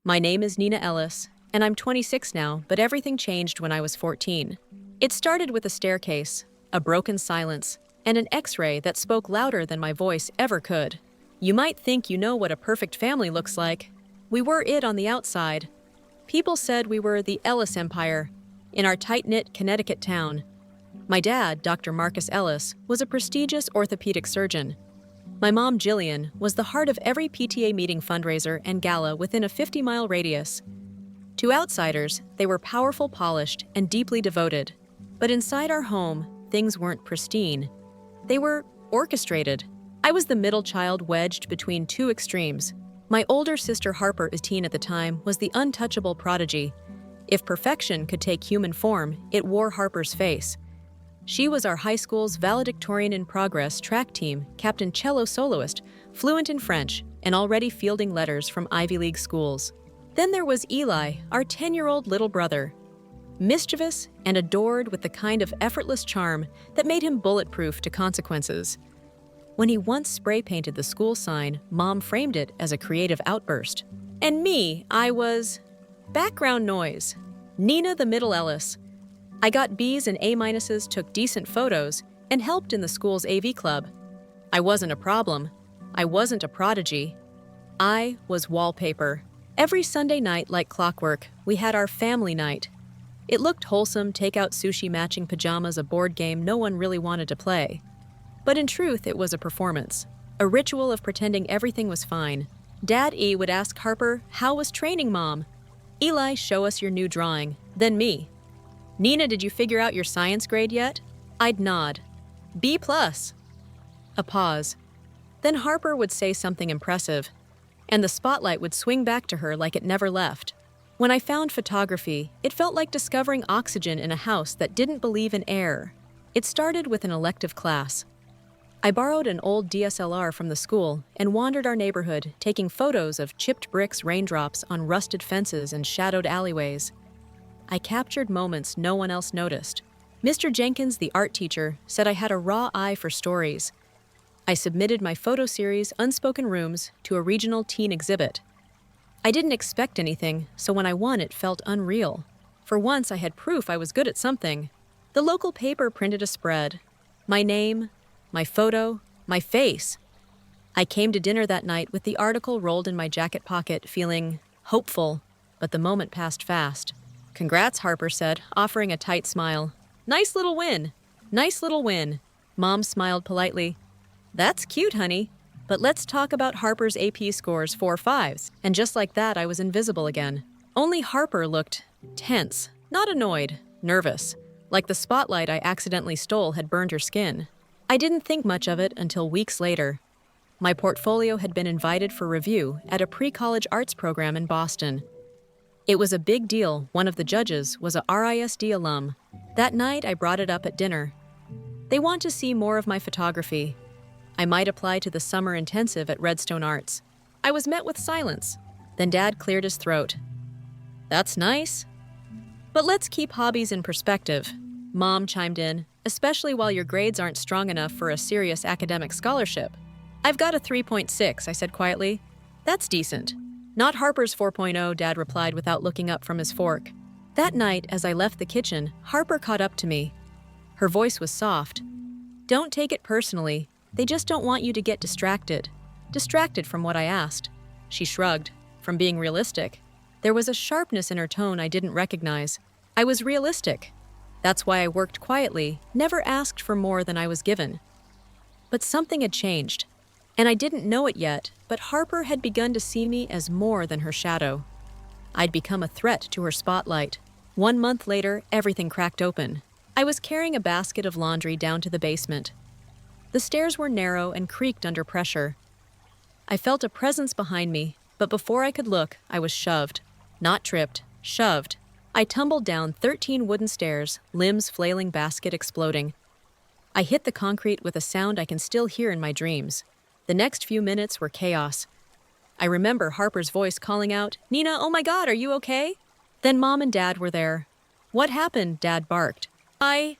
My name is Nina Ellis, and I'm 26 now, but everything changed when I was 14. It started with a staircase, a broken silence, and an X-ray that spoke louder than my voice ever could. You might think you know what a perfect family looks like. We were it on the outside. People said we were the Ellis Empire in our tight-knit Connecticut town. My dad, Dr. Marcus Ellis, was a prestigious orthopedic surgeon. My mom, Jillian, was the heart of every PTA meeting fundraiser and gala within a 50-mile radius. To outsiders, they were powerful, polished, and deeply devoted. But inside our home, things weren't pristine. They were orchestrated. I was the middle child wedged between two extremes. My older sister Harper, a teen at the time, was the untouchable prodigy. If perfection could take human form, it wore Harper's face. She was our high school's valedictorian in progress track team, captain cello soloist, fluent in French, and already fielding letters from Ivy League schools. Then there was Eli, our 10-year-old little brother. Mischievous and adored with the kind of effortless charm that made him bulletproof to consequences. When he once spray-painted the school sign, Mom framed it as a creative outburst. And me, I was background noise. Nina the Middle Ellis. I got B's and A-minuses, took decent photos, and helped in the school's AV club. I wasn't a problem. I wasn't a prodigy. I was wallpaper. Every Sunday night, like clockwork, we had our family night. It looked wholesome, take-out sushi-matching pajamas, a board game no one really wanted to play. But in truth, it was a performance, a ritual of pretending everything was fine. Dad E would ask Harper, "How was training, Mom?" Eli, "Show us your new drawing." Then me, "Nina, did you figure out your science grade yet?" I'd nod. B+. A pause. Then Harper would say something impressive, and the spotlight would swing back to her like it never left. When I found photography, it felt like discovering oxygen in a house that didn't believe in air. It started with an elective class. I borrowed an old DSLR from the school and wandered our neighborhood, taking photos of chipped bricks, raindrops on rusted fences and shadowed alleyways. I captured moments no one else noticed. Mr. Jenkins, the art teacher, said I had a raw eye for stories. I submitted my photo series, Unspoken Rooms, to a regional teen exhibit. I didn't expect anything, so when I won, it felt unreal. For once, I had proof I was good at something. The local paper printed a spread. My name, my photo, my face. I came to dinner that night with the article rolled in my jacket pocket, feeling hopeful, but the moment passed fast. "Congrats," Harper said, offering a tight smile. "Nice little win. Nice little win." Mom smiled politely. "That's cute, honey. But let's talk about Harper's AP scores, 4 5s. And just like that, I was invisible again. Only Harper looked tense, not annoyed, nervous, like the spotlight I accidentally stole had burned her skin. I didn't think much of it until weeks later. My portfolio had been invited for review at a pre-college arts program in Boston. It was a big deal. One of the judges was a RISD alum. That night, I brought it up at dinner. They want to see more of my photography. I might apply to the summer intensive at Redstone Arts. I was met with silence. Then Dad cleared his throat. "That's nice. But let's keep hobbies in perspective." Mom chimed in, "Especially while your grades aren't strong enough for a serious academic scholarship." "I've got a 3.6, I said quietly. "That's decent." "Not Harper's 4.0, Dad replied without looking up from his fork. That night, as I left the kitchen, Harper caught up to me. Her voice was soft. "Don't take it personally. They just don't want you to get distracted." Distracted from what I asked. She shrugged. From being realistic. There was a sharpness in her tone I didn't recognize. I was realistic. That's why I worked quietly, never asked for more than I was given. But something had changed. And I didn't know it yet, but Harper had begun to see me as more than her shadow. I'd become a threat to her spotlight. 1 month later, everything cracked open. I was carrying a basket of laundry down to the basement. The stairs were narrow and creaked under pressure. I felt a presence behind me, but before I could look, I was shoved. Not tripped, shoved. I tumbled down 13 wooden stairs, limbs flailing, basket exploding. I hit the concrete with a sound I can still hear in my dreams. The next few minutes were chaos. I remember Harper's voice calling out, "Nina, oh my God, are you okay?" Then Mom and Dad were there. "What happened?" Dad barked. I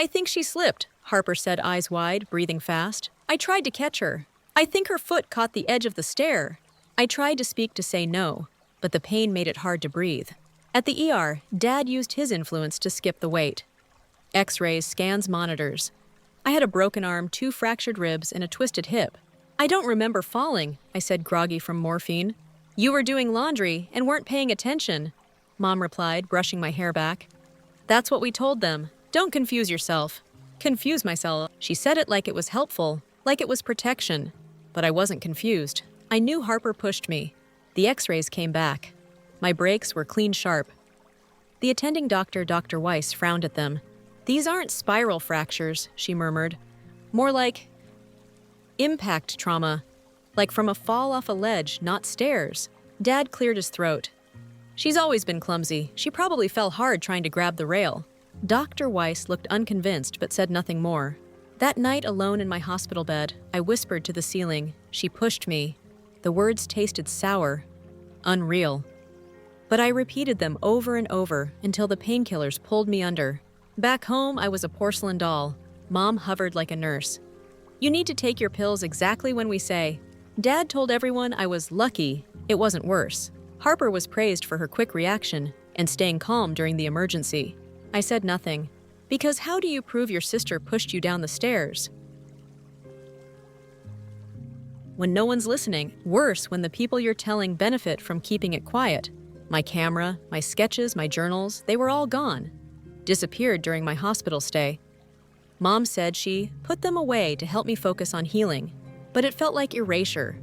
think she slipped," Harper said, eyes wide, breathing fast. "I tried to catch her. I think her foot caught the edge of the stair." I tried to speak to say no. but the pain made it hard to breathe. At the ER, Dad used his influence to skip the wait. X-rays, scans, monitors. I had a broken arm, 2 fractured ribs, and a twisted hip. "I don't remember falling," I said, groggy from morphine. "You were doing laundry and weren't paying attention," Mom replied, brushing my hair back. "That's what we told them. Don't confuse yourself." Confuse myself. She said it like it was helpful, like it was protection. But I wasn't confused. I knew Harper pushed me. The X-rays came back. My breaks were clean sharp. The attending doctor, Dr. Weiss, frowned at them. "These aren't spiral fractures," she murmured. "More like impact trauma, like from a fall off a ledge, not stairs." Dad cleared his throat. "She's always been clumsy. She probably fell hard trying to grab the rail." Dr. Weiss looked unconvinced but said nothing more. That night, alone in my hospital bed, I whispered to the ceiling. She pushed me. The words tasted sour, unreal. But I repeated them over and over until the painkillers pulled me under. Back home, I was a porcelain doll. Mom hovered like a nurse. "You need to take your pills exactly when we say." Dad told everyone I was lucky it wasn't worse. Harper was praised for her quick reaction and staying calm during the emergency. I said nothing. Because how do you prove your sister pushed you down the stairs when no one's listening? Worse, when the people you're telling benefit from keeping it quiet. My camera, my sketches, my journals, they were all gone. Disappeared during my hospital stay. Mom said she put them away to help me focus on healing, but it felt like erasure.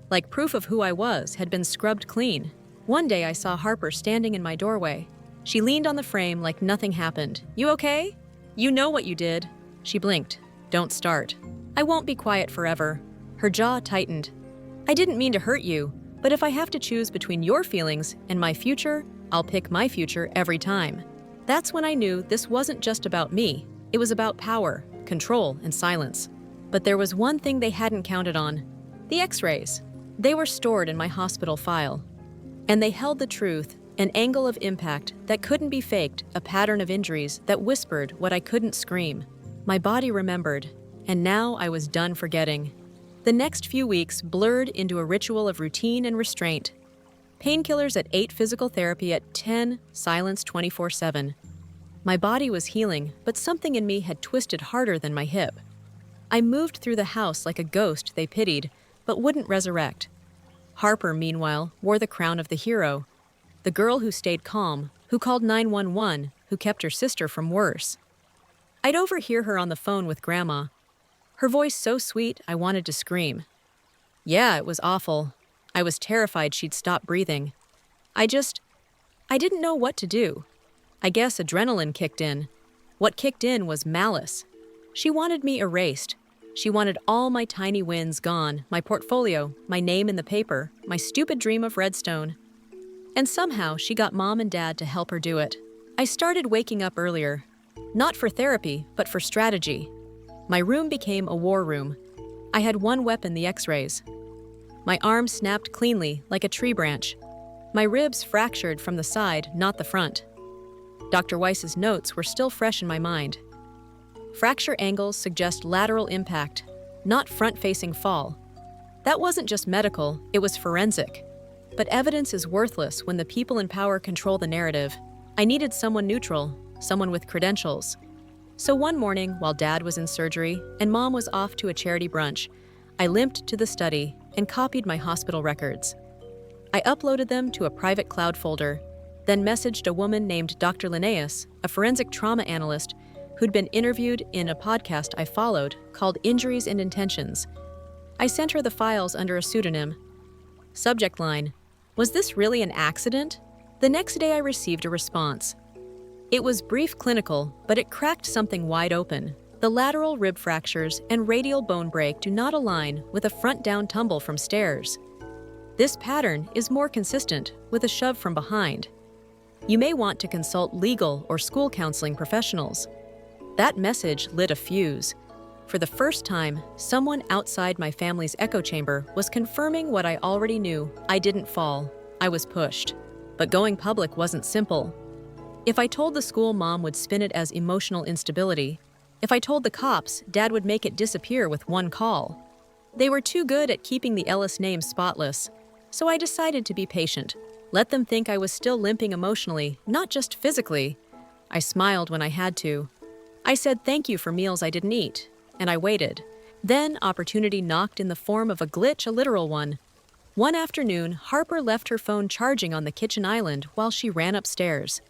Like proof of who I was had been scrubbed clean. One day I saw Harper standing in my doorway. She leaned on the frame like nothing happened. "You okay? You know what you did." She blinked. "Don't start." "I won't be quiet forever." Her jaw tightened. "I didn't mean to hurt you, but if I have to choose between your feelings and my future, I'll pick my future every time." That's when I knew this wasn't just about me. It was about power, control, and silence. But there was one thing they hadn't counted on. The X-rays. They were stored in my hospital file. And they held the truth, an angle of impact that couldn't be faked, a pattern of injuries that whispered what I couldn't scream. My body remembered, and now I was done forgetting. The next few weeks blurred into a ritual of routine and restraint. Painkillers at 8, physical therapy at 10, silence 24/7. My body was healing, but something in me had twisted harder than my hip. I moved through the house like a ghost they pitied, but wouldn't resurrect. Harper, meanwhile, wore the crown of the hero. The girl who stayed calm, who called 911, who kept her sister from worse. I'd overhear her on the phone with Grandma. Her voice so sweet, I wanted to scream. Yeah, it was awful. I was terrified she'd stop breathing. I didn't know what to do. I guess adrenaline kicked in. What kicked in was malice. She wanted me erased. She wanted all my tiny wins gone, my portfolio, my name in the paper, my stupid dream of Redstone. And somehow she got Mom and Dad to help her do it. I started waking up earlier. Not for therapy, but for strategy. My room became a war room. I had one weapon, the X-rays. My arm snapped cleanly, like a tree branch. My ribs fractured from the side, not the front. Dr. Weiss's notes were still fresh in my mind. Fracture angles suggest lateral impact, not front-facing fall. That wasn't just medical, it was forensic. But evidence is worthless when the people in power control the narrative. I needed someone neutral, someone with credentials. So one morning, while Dad was in surgery and Mom was off to a charity brunch, I limped to the study and copied my hospital records. I uploaded them to a private cloud folder, then messaged a woman named Dr. Linnaeus, a forensic trauma analyst who'd been interviewed in a podcast I followed called Injuries and Intentions. I sent her the files under a pseudonym. Subject line: "Was this really an accident?" The next day I received a response. It was brief, clinical, but it cracked something wide open. The lateral rib fractures and radial bone break do not align with a front-down tumble from stairs. This pattern is more consistent with a shove from behind. You may want to consult legal or school counseling professionals. That message lit a fuse. For the first time, someone outside my family's echo chamber was confirming what I already knew. I didn't fall. I was pushed. But going public wasn't simple. If I told the school, Mom would spin it as emotional instability. If I told the cops, Dad would make it disappear with one call. They were too good at keeping the Ellis name spotless, so I decided to be patient. Let them think I was still limping emotionally, not just physically. I smiled when I had to. I said thank you for meals I didn't eat, and I waited. Then opportunity knocked in the form of a glitch, a literal one. One afternoon, Harper left her phone charging on the kitchen island while she ran upstairs.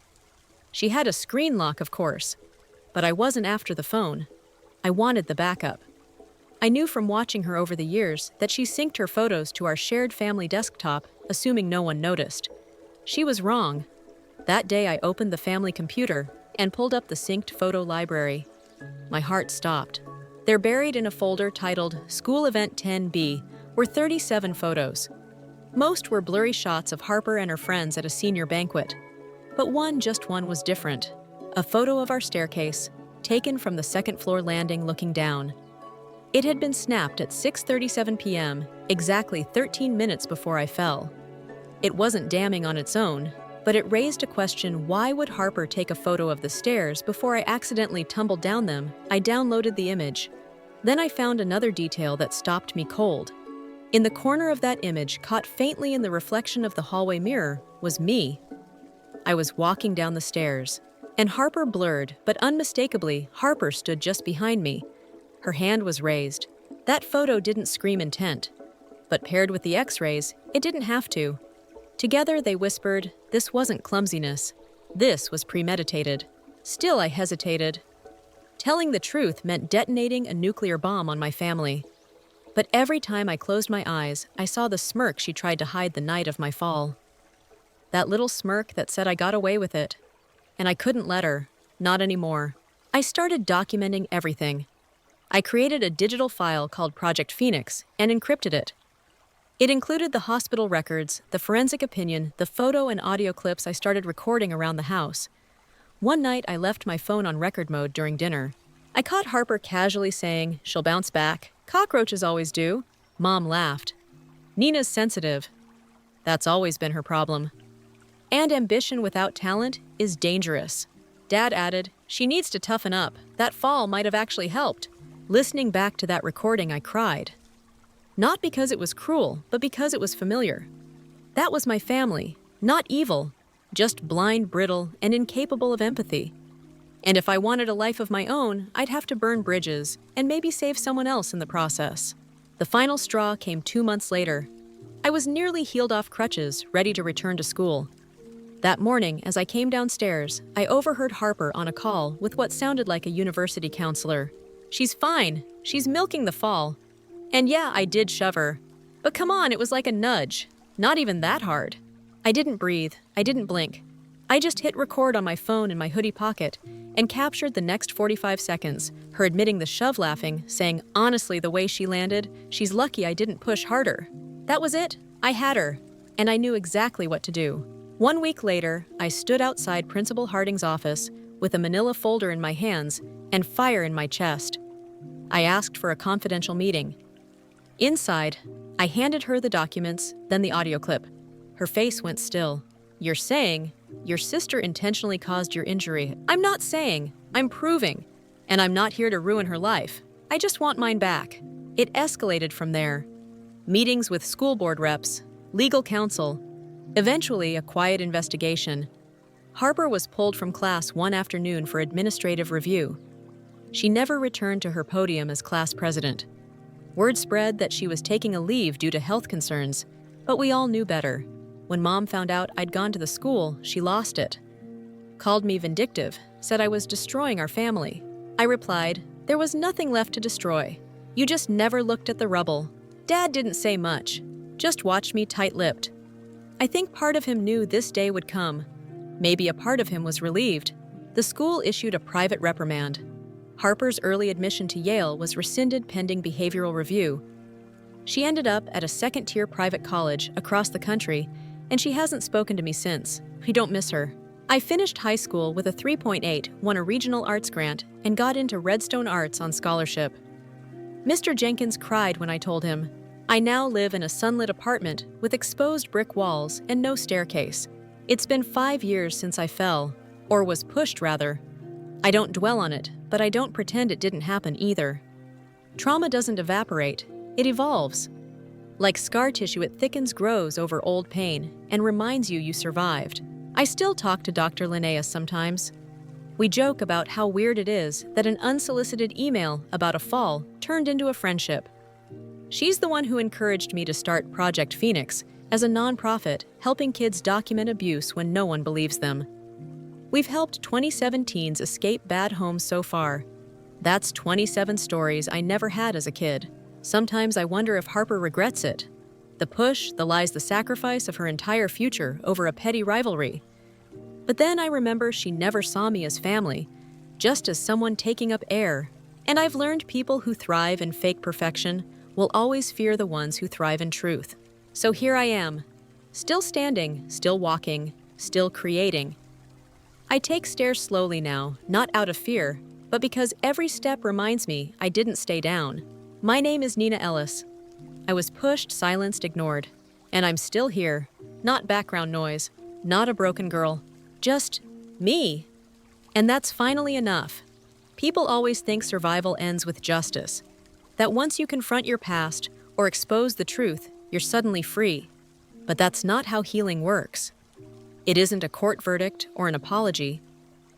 She had a screen lock, of course, but I wasn't after the phone. I wanted the backup. I knew from watching her over the years that she synced her photos to our shared family desktop, assuming no one noticed. She was wrong. That day I opened the family computer and pulled up the synced photo library. My heart stopped. There, buried in a folder titled School Event 10B, were 37 photos. Most were blurry shots of Harper and her friends at a senior banquet. But just one was different. A photo of our staircase, taken from the second-floor landing looking down. It had been snapped at 6:37 p.m., exactly 13 minutes before I fell. It wasn't damning on its own, but it raised a question: why would Harper take a photo of the stairs before I accidentally tumbled down them? I downloaded the image. Then I found another detail that stopped me cold. In the corner of that image, caught faintly in the reflection of the hallway mirror, was me. I was walking down the stairs, and Harper blurred, but unmistakably, Harper stood just behind me. Her hand was raised. That photo didn't scream intent, but paired with the X-rays, it didn't have to. Together they whispered, this wasn't clumsiness. This was premeditated. Still I hesitated. Telling the truth meant detonating a nuclear bomb on my family. But every time I closed my eyes, I saw the smirk she tried to hide the night of my fall. That little smirk that said I got away with it. And I couldn't let her. Not anymore. I started documenting everything. I created a digital file called Project Phoenix and encrypted it. It included the hospital records, the forensic opinion, the photo and audio clips I started recording around the house. One night, I left my phone on record mode during dinner. I caught Harper casually saying, she'll bounce back. Cockroaches always do. Mom laughed. Nina's sensitive. That's always been her problem. And ambition without talent is dangerous. Dad added, she needs to toughen up. That fall might have actually helped. Listening back to that recording, I cried. Not because it was cruel, but because it was familiar. That was my family, not evil, just blind, brittle, and incapable of empathy. And if I wanted a life of my own, I'd have to burn bridges and maybe save someone else in the process. The final straw came 2 months later. I was nearly healed off crutches, ready to return to school. That morning, as I came downstairs, I overheard Harper on a call with what sounded like a university counselor. She's fine. She's milking the fall. And yeah, I did shove her. But come on, it was like a nudge. Not even that hard. I didn't breathe. I didn't blink. I just hit record on my phone in my hoodie pocket and captured the next 45 seconds, her admitting the shove, laughing, saying, honestly, the way she landed, she's lucky I didn't push harder. That was it. I had her. And I knew exactly what to do. 1 week later, I stood outside Principal Harding's office with a manila folder in my hands and fire in my chest. I asked for a confidential meeting. Inside, I handed her the documents, then the audio clip. Her face went still. You're saying your sister intentionally caused your injury. I'm not saying, I'm proving. And I'm not here to ruin her life. I just want mine back. It escalated from there. Meetings with school board reps, legal counsel, eventually a quiet investigation. Harper was pulled from class one afternoon for administrative review. She never returned to her podium as class president. Word spread that she was taking a leave due to health concerns, but we all knew better. When Mom found out I'd gone to the school, she lost it. Called me vindictive, said I was destroying our family. I replied, there was nothing left to destroy. You just never looked at the rubble. Dad didn't say much, just watched me tight-lipped. I think part of him knew this day would come. Maybe a part of him was relieved. The school issued a private reprimand. Harper's early admission to Yale was rescinded pending behavioral review. She ended up at a second-tier private college across the country, and she hasn't spoken to me since. I don't miss her. I finished high school with a 3.8, won a regional arts grant, and got into Redstone Arts on scholarship. Mr. Jenkins cried when I told him, I now live in a sunlit apartment with exposed brick walls and no staircase. It's been 5 years since I fell, or was pushed rather. I don't dwell on it, but I don't pretend it didn't happen either. Trauma doesn't evaporate, it evolves. Like scar tissue, it thickens, grows over old pain, and reminds you survived. I still talk to Dr. Linnaeus sometimes. We joke about how weird it is that an unsolicited email about a fall turned into a friendship. She's the one who encouraged me to start Project Phoenix as a nonprofit helping kids document abuse when no one believes them. We've helped 27 teens escape bad homes so far. That's 27 stories I never had as a kid. Sometimes I wonder if Harper regrets it. The push, the lies, the sacrifice of her entire future over a petty rivalry. But then I remember she never saw me as family, just as someone taking up air. And I've learned people who thrive in fake perfection will always fear the ones who thrive in truth. So here I am, still standing, still walking, still creating. I take stairs slowly now, not out of fear, but because every step reminds me I didn't stay down. My name is Nina Ellis. I was pushed, silenced, ignored, and I'm still here. Not background noise, not a broken girl, just me. And that's finally enough. People always think survival ends with justice, that once you confront your past or expose the truth, you're suddenly free. But that's not how healing works. It isn't a court verdict or an apology.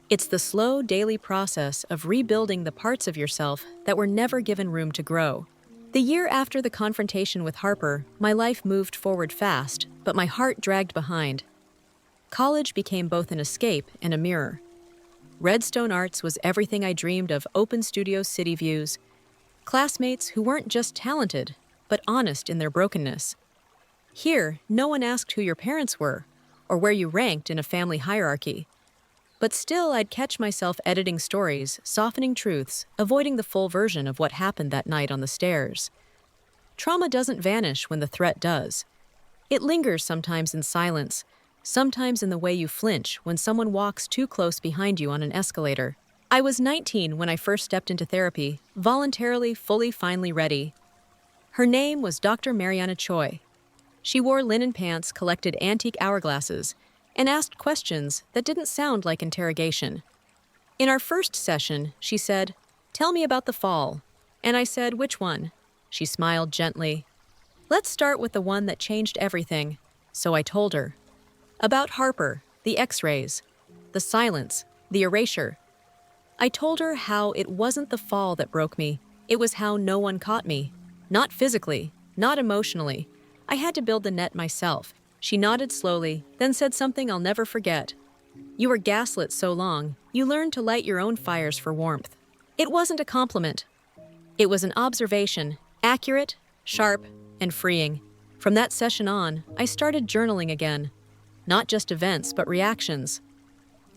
It's the slow, daily process of rebuilding the parts of yourself that were never given room to grow. The year after the confrontation with Harper, my life moved forward fast, but my heart dragged behind. College became both an escape and a mirror. Redstone Arts was everything I dreamed of: open studio, city views, classmates who weren't just talented, but honest in their brokenness. Here, no one asked who your parents were or where you ranked in a family hierarchy. But still, I'd catch myself editing stories, softening truths, avoiding the full version of what happened that night on the stairs. Trauma doesn't vanish when the threat does. It lingers sometimes in silence, sometimes in the way you flinch when someone walks too close behind you on an escalator. I was 19 when I first stepped into therapy, voluntarily, fully, finally ready. Her name was Dr. Mariana Choi. She wore linen pants, collected antique hourglasses, and asked questions that didn't sound like interrogation. In our first session, she said, "Tell me about the fall." And I said, "Which one?" She smiled gently. "Let's start with the one that changed everything." So I told her. About Harper, the x-rays, the silence, the erasure. I told her how it wasn't the fall that broke me. It was how no one caught me. Not physically, not emotionally. I had to build the net myself. She nodded slowly, then said something I'll never forget. "You were gaslit so long, you learned to light your own fires for warmth." It wasn't a compliment. It was an observation, accurate, sharp, and freeing. From that session on, I started journaling again. Not just events, but reactions.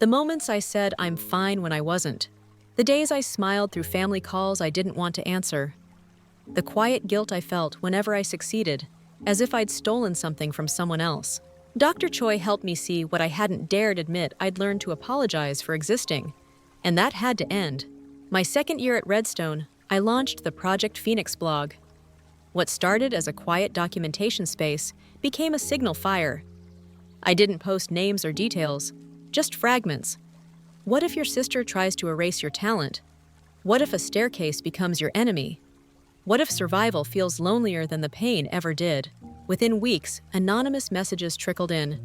The moments I said I'm fine when I wasn't. The days I smiled through family calls I didn't want to answer. The quiet guilt I felt whenever I succeeded, as if I'd stolen something from someone else. Dr. Choi helped me see what I hadn't dared admit I'd learned to apologize for existing. And that had to end. My second year at Redstone, I launched the Project Phoenix blog. What started as a quiet documentation space became a signal fire. I didn't post names or details, just fragments. What if your sister tries to erase your talent? What if a staircase becomes your enemy? What if survival feels lonelier than the pain ever did? Within weeks, anonymous messages trickled in.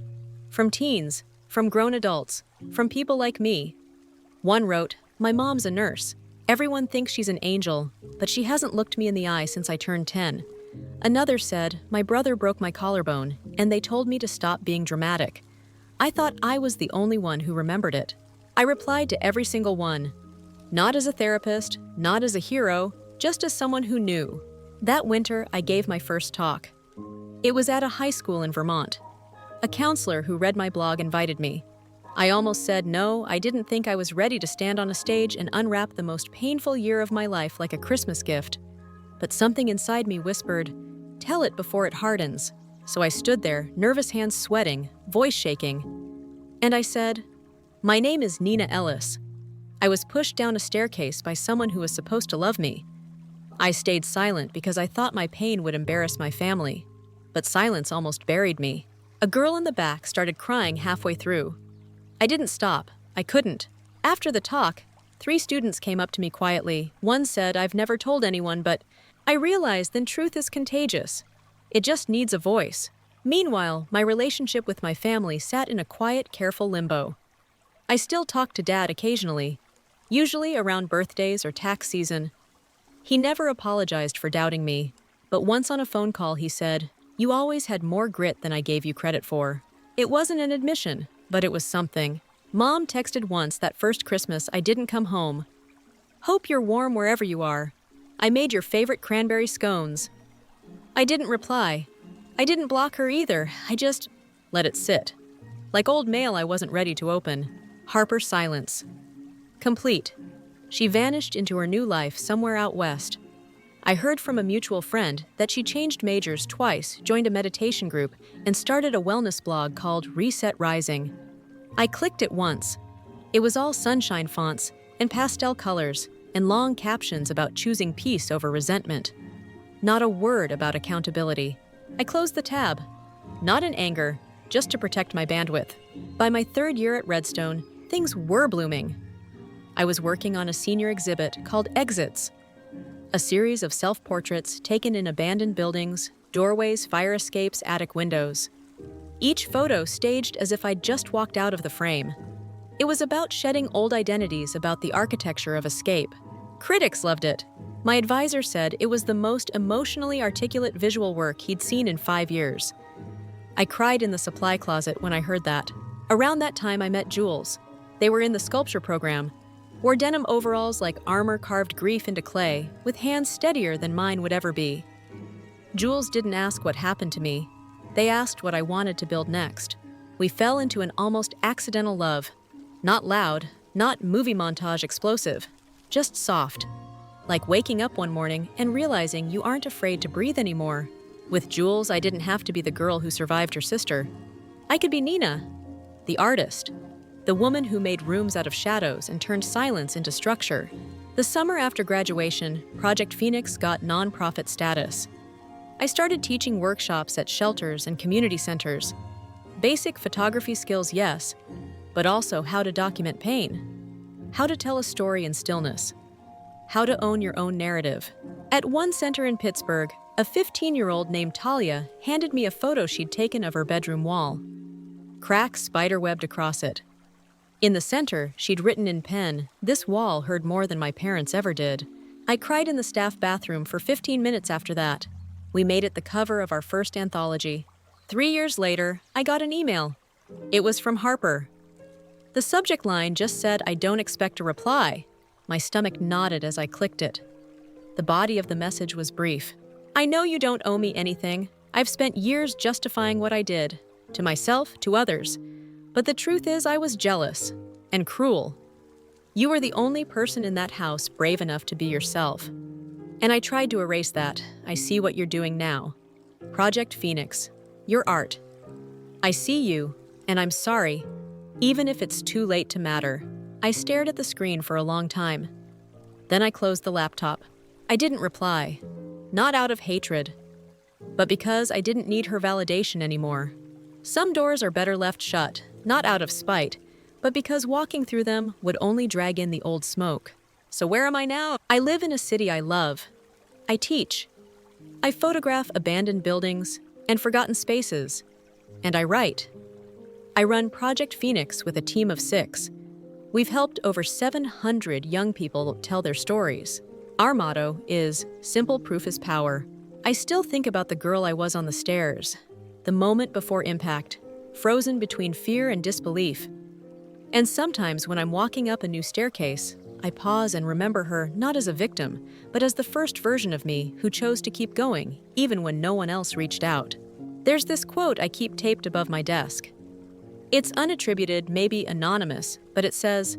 From teens, from grown adults, from people like me. One wrote, "My mom's a nurse. Everyone thinks she's an angel, but she hasn't looked me in the eye since I turned 10. Another said, "My brother broke my collarbone, and they told me to stop being dramatic." I thought I was the only one who remembered it. I replied to every single one. Not as a therapist, not as a hero, just as someone who knew. That winter, I gave my first talk. It was at a high school in Vermont. A counselor who read my blog invited me. I almost said no. I didn't think I was ready to stand on a stage and unwrap the most painful year of my life like a Christmas gift. But something inside me whispered, "Tell it before it hardens." So I stood there, nervous hands sweating, voice shaking. And I said, "My name is Nina Ellis. I was pushed down a staircase by someone who was supposed to love me. I stayed silent because I thought my pain would embarrass my family. But silence almost buried me." A girl in the back started crying halfway through. I didn't stop. I couldn't. After the talk, 3 students came up to me quietly. One said, "I've never told anyone, but..." I realized then truth is contagious. It just needs a voice. Meanwhile, my relationship with my family sat in a quiet, careful limbo. I still talked to Dad occasionally, usually around birthdays or tax season. He never apologized for doubting me, but once on a phone call he said, "You always had more grit than I gave you credit for." It wasn't an admission, but it was something. Mom texted once that first Christmas I didn't come home. "Hope you're warm wherever you are. I made your favorite cranberry scones." I didn't reply. I didn't block her either. I just let it sit. Like old mail I wasn't ready to open. Harper silence. Complete. She vanished into her new life somewhere out west. I heard from a mutual friend that she changed majors twice, joined a meditation group, and started a wellness blog called Reset Rising. I clicked it once. It was all sunshine fonts and pastel colors and long captions about choosing peace over resentment. Not a word about accountability. I closed the tab. Not in anger, just to protect my bandwidth. By my third year at Redstone, things were blooming. I was working on a senior exhibit called Exits, a series of self-portraits taken in abandoned buildings, doorways, fire escapes, attic windows. Each photo staged as if I'd just walked out of the frame. It was about shedding old identities about the architecture of escape. Critics loved it. My advisor said it was the most emotionally articulate visual work he'd seen in 5 years. I cried in the supply closet when I heard that. Around that time I met Jules. They were in the sculpture program, wore denim overalls like armor carved grief into clay, with hands steadier than mine would ever be. Jules didn't ask what happened to me. They asked what I wanted to build next. We fell into an almost accidental love. Not loud, not movie montage explosive, just soft. Like waking up one morning and realizing you aren't afraid to breathe anymore. With Jules, I didn't have to be the girl who survived her sister. I could be Nina, the artist, the woman who made rooms out of shadows and turned silence into structure. The summer after graduation, Project Phoenix got nonprofit status. I started teaching workshops at shelters and community centers. Basic photography skills, yes, but also how to document pain, how to tell a story in stillness, how to own your own narrative. At one center in Pittsburgh, a 15-year-old named Talia handed me a photo she'd taken of her bedroom wall. Cracks spiderwebbed across it. In the center, she'd written in pen, "This wall heard more than my parents ever did." I cried in the staff bathroom for 15 minutes after that. We made it the cover of our first anthology. 3 years later, I got an email. It was from Harper. The subject line just said, "I don't expect a reply." My stomach nodded as I clicked it. The body of the message was brief. "I know you don't owe me anything. I've spent years justifying what I did, to myself, to others. But the truth is I was jealous and cruel. You were the only person in that house brave enough to be yourself. And I tried to erase that. I see what you're doing now. Project Phoenix, your art. I see you, and I'm sorry, even if it's too late to matter." I stared at the screen for a long time. Then I closed the laptop. I didn't reply, not out of hatred, but because I didn't need her validation anymore. Some doors are better left shut, not out of spite, but because walking through them would only drag in the old smoke. So where am I now? I live in a city I love. I teach. I photograph abandoned buildings and forgotten spaces. And I write. I run Project Phoenix with a team of 6. We've helped over 700 young people tell their stories. Our motto is, "Simple proof is power." I still think about the girl I was on the stairs, the moment before impact, frozen between fear and disbelief. And sometimes when I'm walking up a new staircase, I pause and remember her not as a victim, but as the first version of me who chose to keep going, even when no one else reached out. There's this quote I keep taped above my desk. It's unattributed, maybe anonymous, but it says,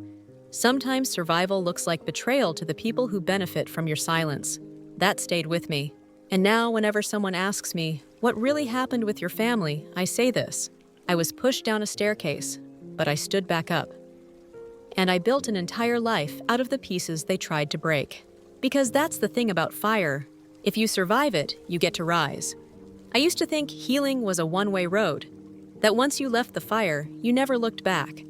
"Sometimes survival looks like betrayal to the people who benefit from your silence." That stayed with me. And now whenever someone asks me, "What really happened with your family?" I say this. I was pushed down a staircase, but I stood back up. And I built an entire life out of the pieces they tried to break. Because that's the thing about fire. If you survive it, you get to rise. I used to think healing was a one-way road, that once you left the fire, you never looked back.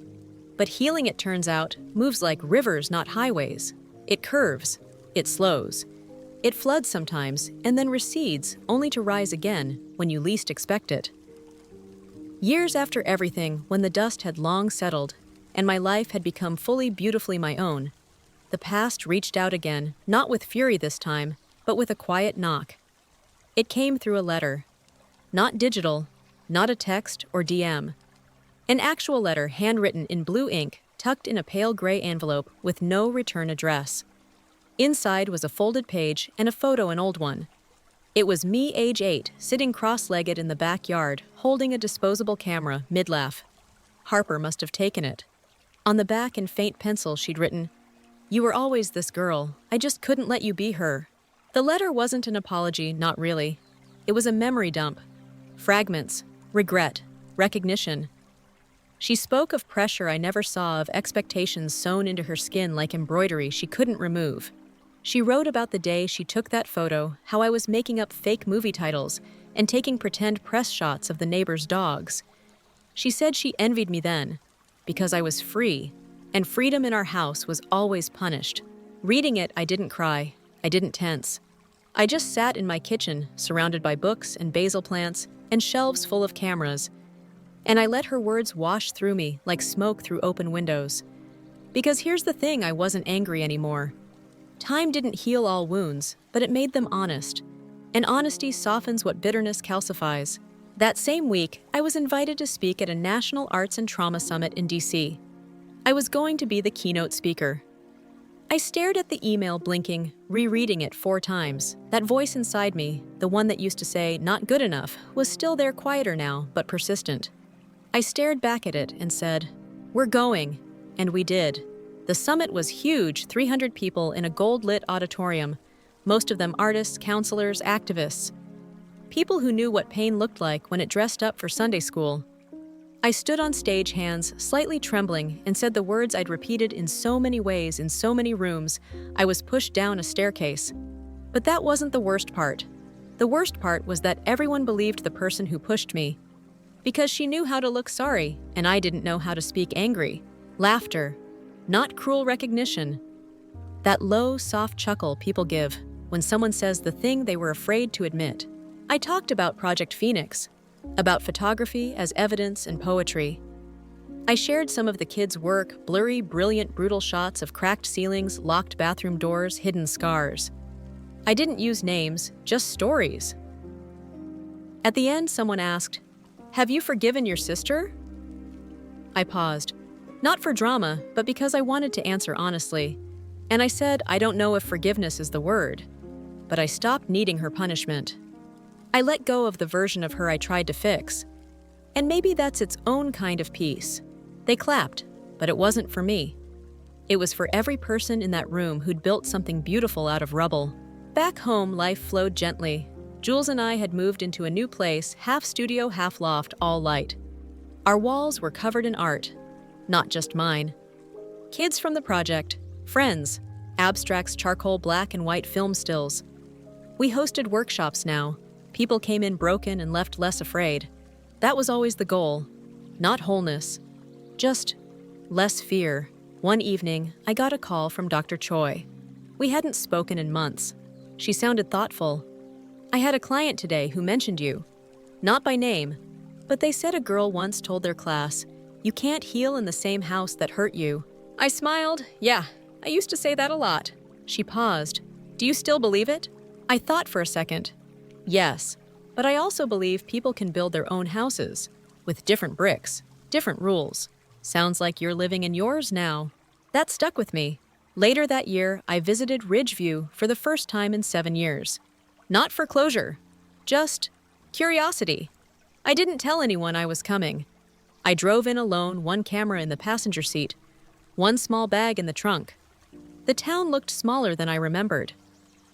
But healing, it turns out, moves like rivers, not highways. It curves. It slows. It floods sometimes and then recedes, only to rise again when you least expect it. Years after everything, when the dust had long settled and my life had become fully beautifully my own, the past reached out again, not with fury this time, but with a quiet knock. It came through a letter. Not digital, not a text or DM. An actual letter handwritten in blue ink, tucked in a pale gray envelope with no return address. Inside was a folded page and a photo, an old one. It was me, age 8, sitting cross-legged in the backyard, holding a disposable camera, mid-laugh. Harper must have taken it. On the back in faint pencil she'd written, "You were always this girl. I just couldn't let you be her." The letter wasn't an apology, not really. It was a memory dump. Fragments, regret, recognition. She spoke of pressure I never saw, of expectations sewn into her skin like embroidery she couldn't remove. She wrote about the day she took that photo, how I was making up fake movie titles and taking pretend press shots of the neighbors' dogs. She said she envied me then, because I was free, and freedom in our house was always punished. Reading it, I didn't cry. I didn't tense. I just sat in my kitchen, surrounded by books and basil plants and shelves full of cameras, and I let her words wash through me like smoke through open windows. Because here's the thing, I wasn't angry anymore. Time didn't heal all wounds, but it made them honest. And honesty softens what bitterness calcifies. That same week, I was invited to speak at a National Arts and Trauma Summit in DC. I was going to be the keynote speaker. I stared at the email, blinking, rereading it 4 times. That voice inside me, the one that used to say, "Not good enough," was still there, quieter now, but persistent. I stared back at it and said, "We're going." And we did. The summit was huge, 300 people in a gold-lit auditorium, most of them artists, counselors, activists. People who knew what pain looked like when it dressed up for Sunday school. I stood on stage, hands slightly trembling, and said the words I'd repeated in so many ways in so many rooms. I was pushed down a staircase. But that wasn't the worst part. The worst part was that everyone believed the person who pushed me. Because she knew how to look sorry, and I didn't know how to speak angry. Laughter, not cruel recognition. That low, soft chuckle people give when someone says the thing they were afraid to admit. I talked about Project Phoenix, about photography as evidence and poetry. I shared some of the kids' work, blurry, brilliant, brutal shots of cracked ceilings, locked bathroom doors, hidden scars. I didn't use names, just stories. At the end, someone asked, "Have you forgiven your sister?" I paused, not for drama, but because I wanted to answer honestly. And I said, I don't know if forgiveness is the word, but I stopped needing her punishment. I let go of the version of her I tried to fix. And maybe that's its own kind of peace. They clapped, but it wasn't for me. It was for every person in that room who'd built something beautiful out of rubble. Back home, life flowed gently. Jules and I had moved into a new place, half studio, half loft, all light. Our walls were covered in art, not just mine. Kids from the project, friends, abstracts, charcoal, black and white film stills. We hosted workshops now. People came in broken and left less afraid. That was always the goal. Not wholeness, just less fear. One evening, I got a call from Dr. Choi. We hadn't spoken in months. She sounded thoughtful. "I had a client today who mentioned you. Not by name, but they said a girl once told their class, 'You can't heal in the same house that hurt you.'" I smiled. "Yeah, I used to say that a lot." She paused. "Do you still believe it?" I thought for a second. Yes, but I also believe people can build their own houses, with different bricks, different rules. Sounds like you're living in yours now. That stuck with me. Later that year, I visited Ridgeview for the first time in 7 years. Not for closure, just curiosity. I didn't tell anyone I was coming. I drove in alone, one camera in the passenger seat, one small bag in the trunk. The town looked smaller than I remembered.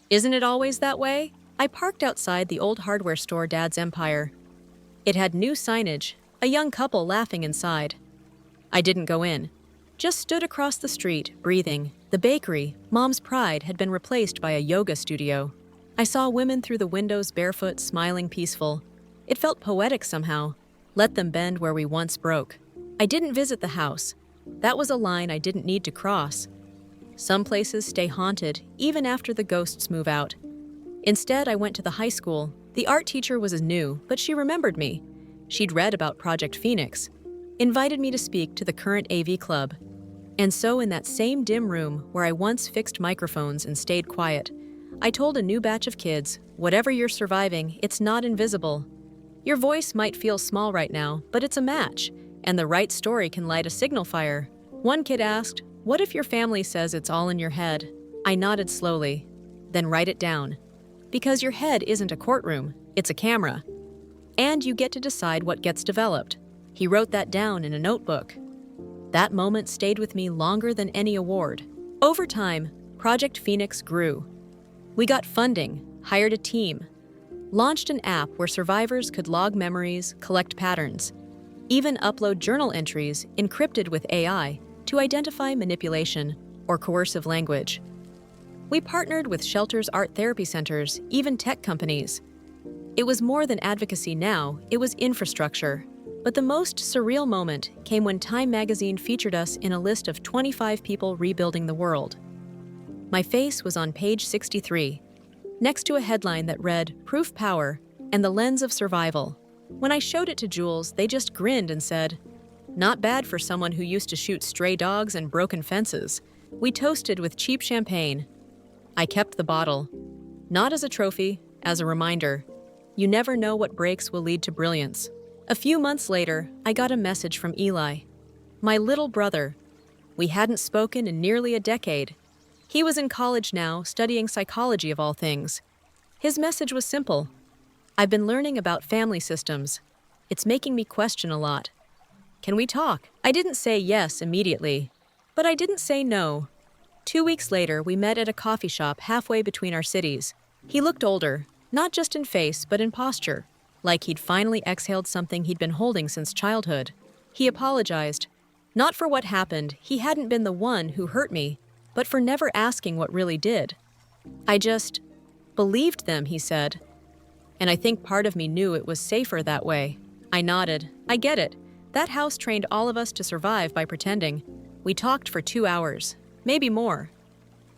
Isn't it always that way? I parked outside the old hardware store, Dad's Empire. It had new signage, a young couple laughing inside. I didn't go in, just stood across the street, breathing. The bakery, Mom's pride, had been replaced by a yoga studio. I saw women through the windows, barefoot, smiling, peaceful. It felt poetic somehow. Let them bend where we once broke. I didn't visit the house. That was a line I didn't need to cross. Some places stay haunted even after the ghosts move out. Instead, I went to the high school. The art teacher was new, but she remembered me. She'd read about Project Phoenix, invited me to speak to the current AV club. And so in that same dim room where I once fixed microphones and stayed quiet, I told a new batch of kids, whatever you're surviving, it's not invisible. Your voice might feel small right now, but it's a match, and the right story can light a signal fire. One kid asked, "What if your family says it's all in your head?" I nodded slowly. "Then write it down. Because your head isn't a courtroom, it's a camera. And you get to decide what gets developed." He wrote that down in a notebook. That moment stayed with me longer than any award. Over time, Project Phoenix grew. We got funding, hired a team, launched an app where survivors could log memories, collect patterns, even upload journal entries encrypted with AI to identify manipulation or coercive language. We partnered with shelters, art therapy centers, even tech companies. It was more than advocacy now, it was infrastructure. But the most surreal moment came when Time magazine featured us in a list of 25 people rebuilding the world. My face was on page 63, next to a headline that read, "Proof Power and the Lens of Survival." When I showed it to Jules, they just grinned and said, "Not bad for someone who used to shoot stray dogs and broken fences." We toasted with cheap champagne. I kept the bottle, not as a trophy, as a reminder. You never know what breaks will lead to brilliance. A few months later, I got a message from Eli, my little brother. We hadn't spoken in nearly a decade. He was in college now, studying psychology of all things. His message was simple. "I've been learning about family systems. It's making me question a lot. Can we talk?" I didn't say yes immediately, but I didn't say no. 2 weeks later, we met at a coffee shop halfway between our cities. He looked older, not just in face, but in posture, like he'd finally exhaled something he'd been holding since childhood. He apologized, not for what happened, he hadn't been the one who hurt me, but for never asking what really did. "I just believed them," he said. And I think part of me knew it was safer that way. I nodded. "I get it. That house trained all of us to survive by pretending." We talked for 2 hours, maybe more.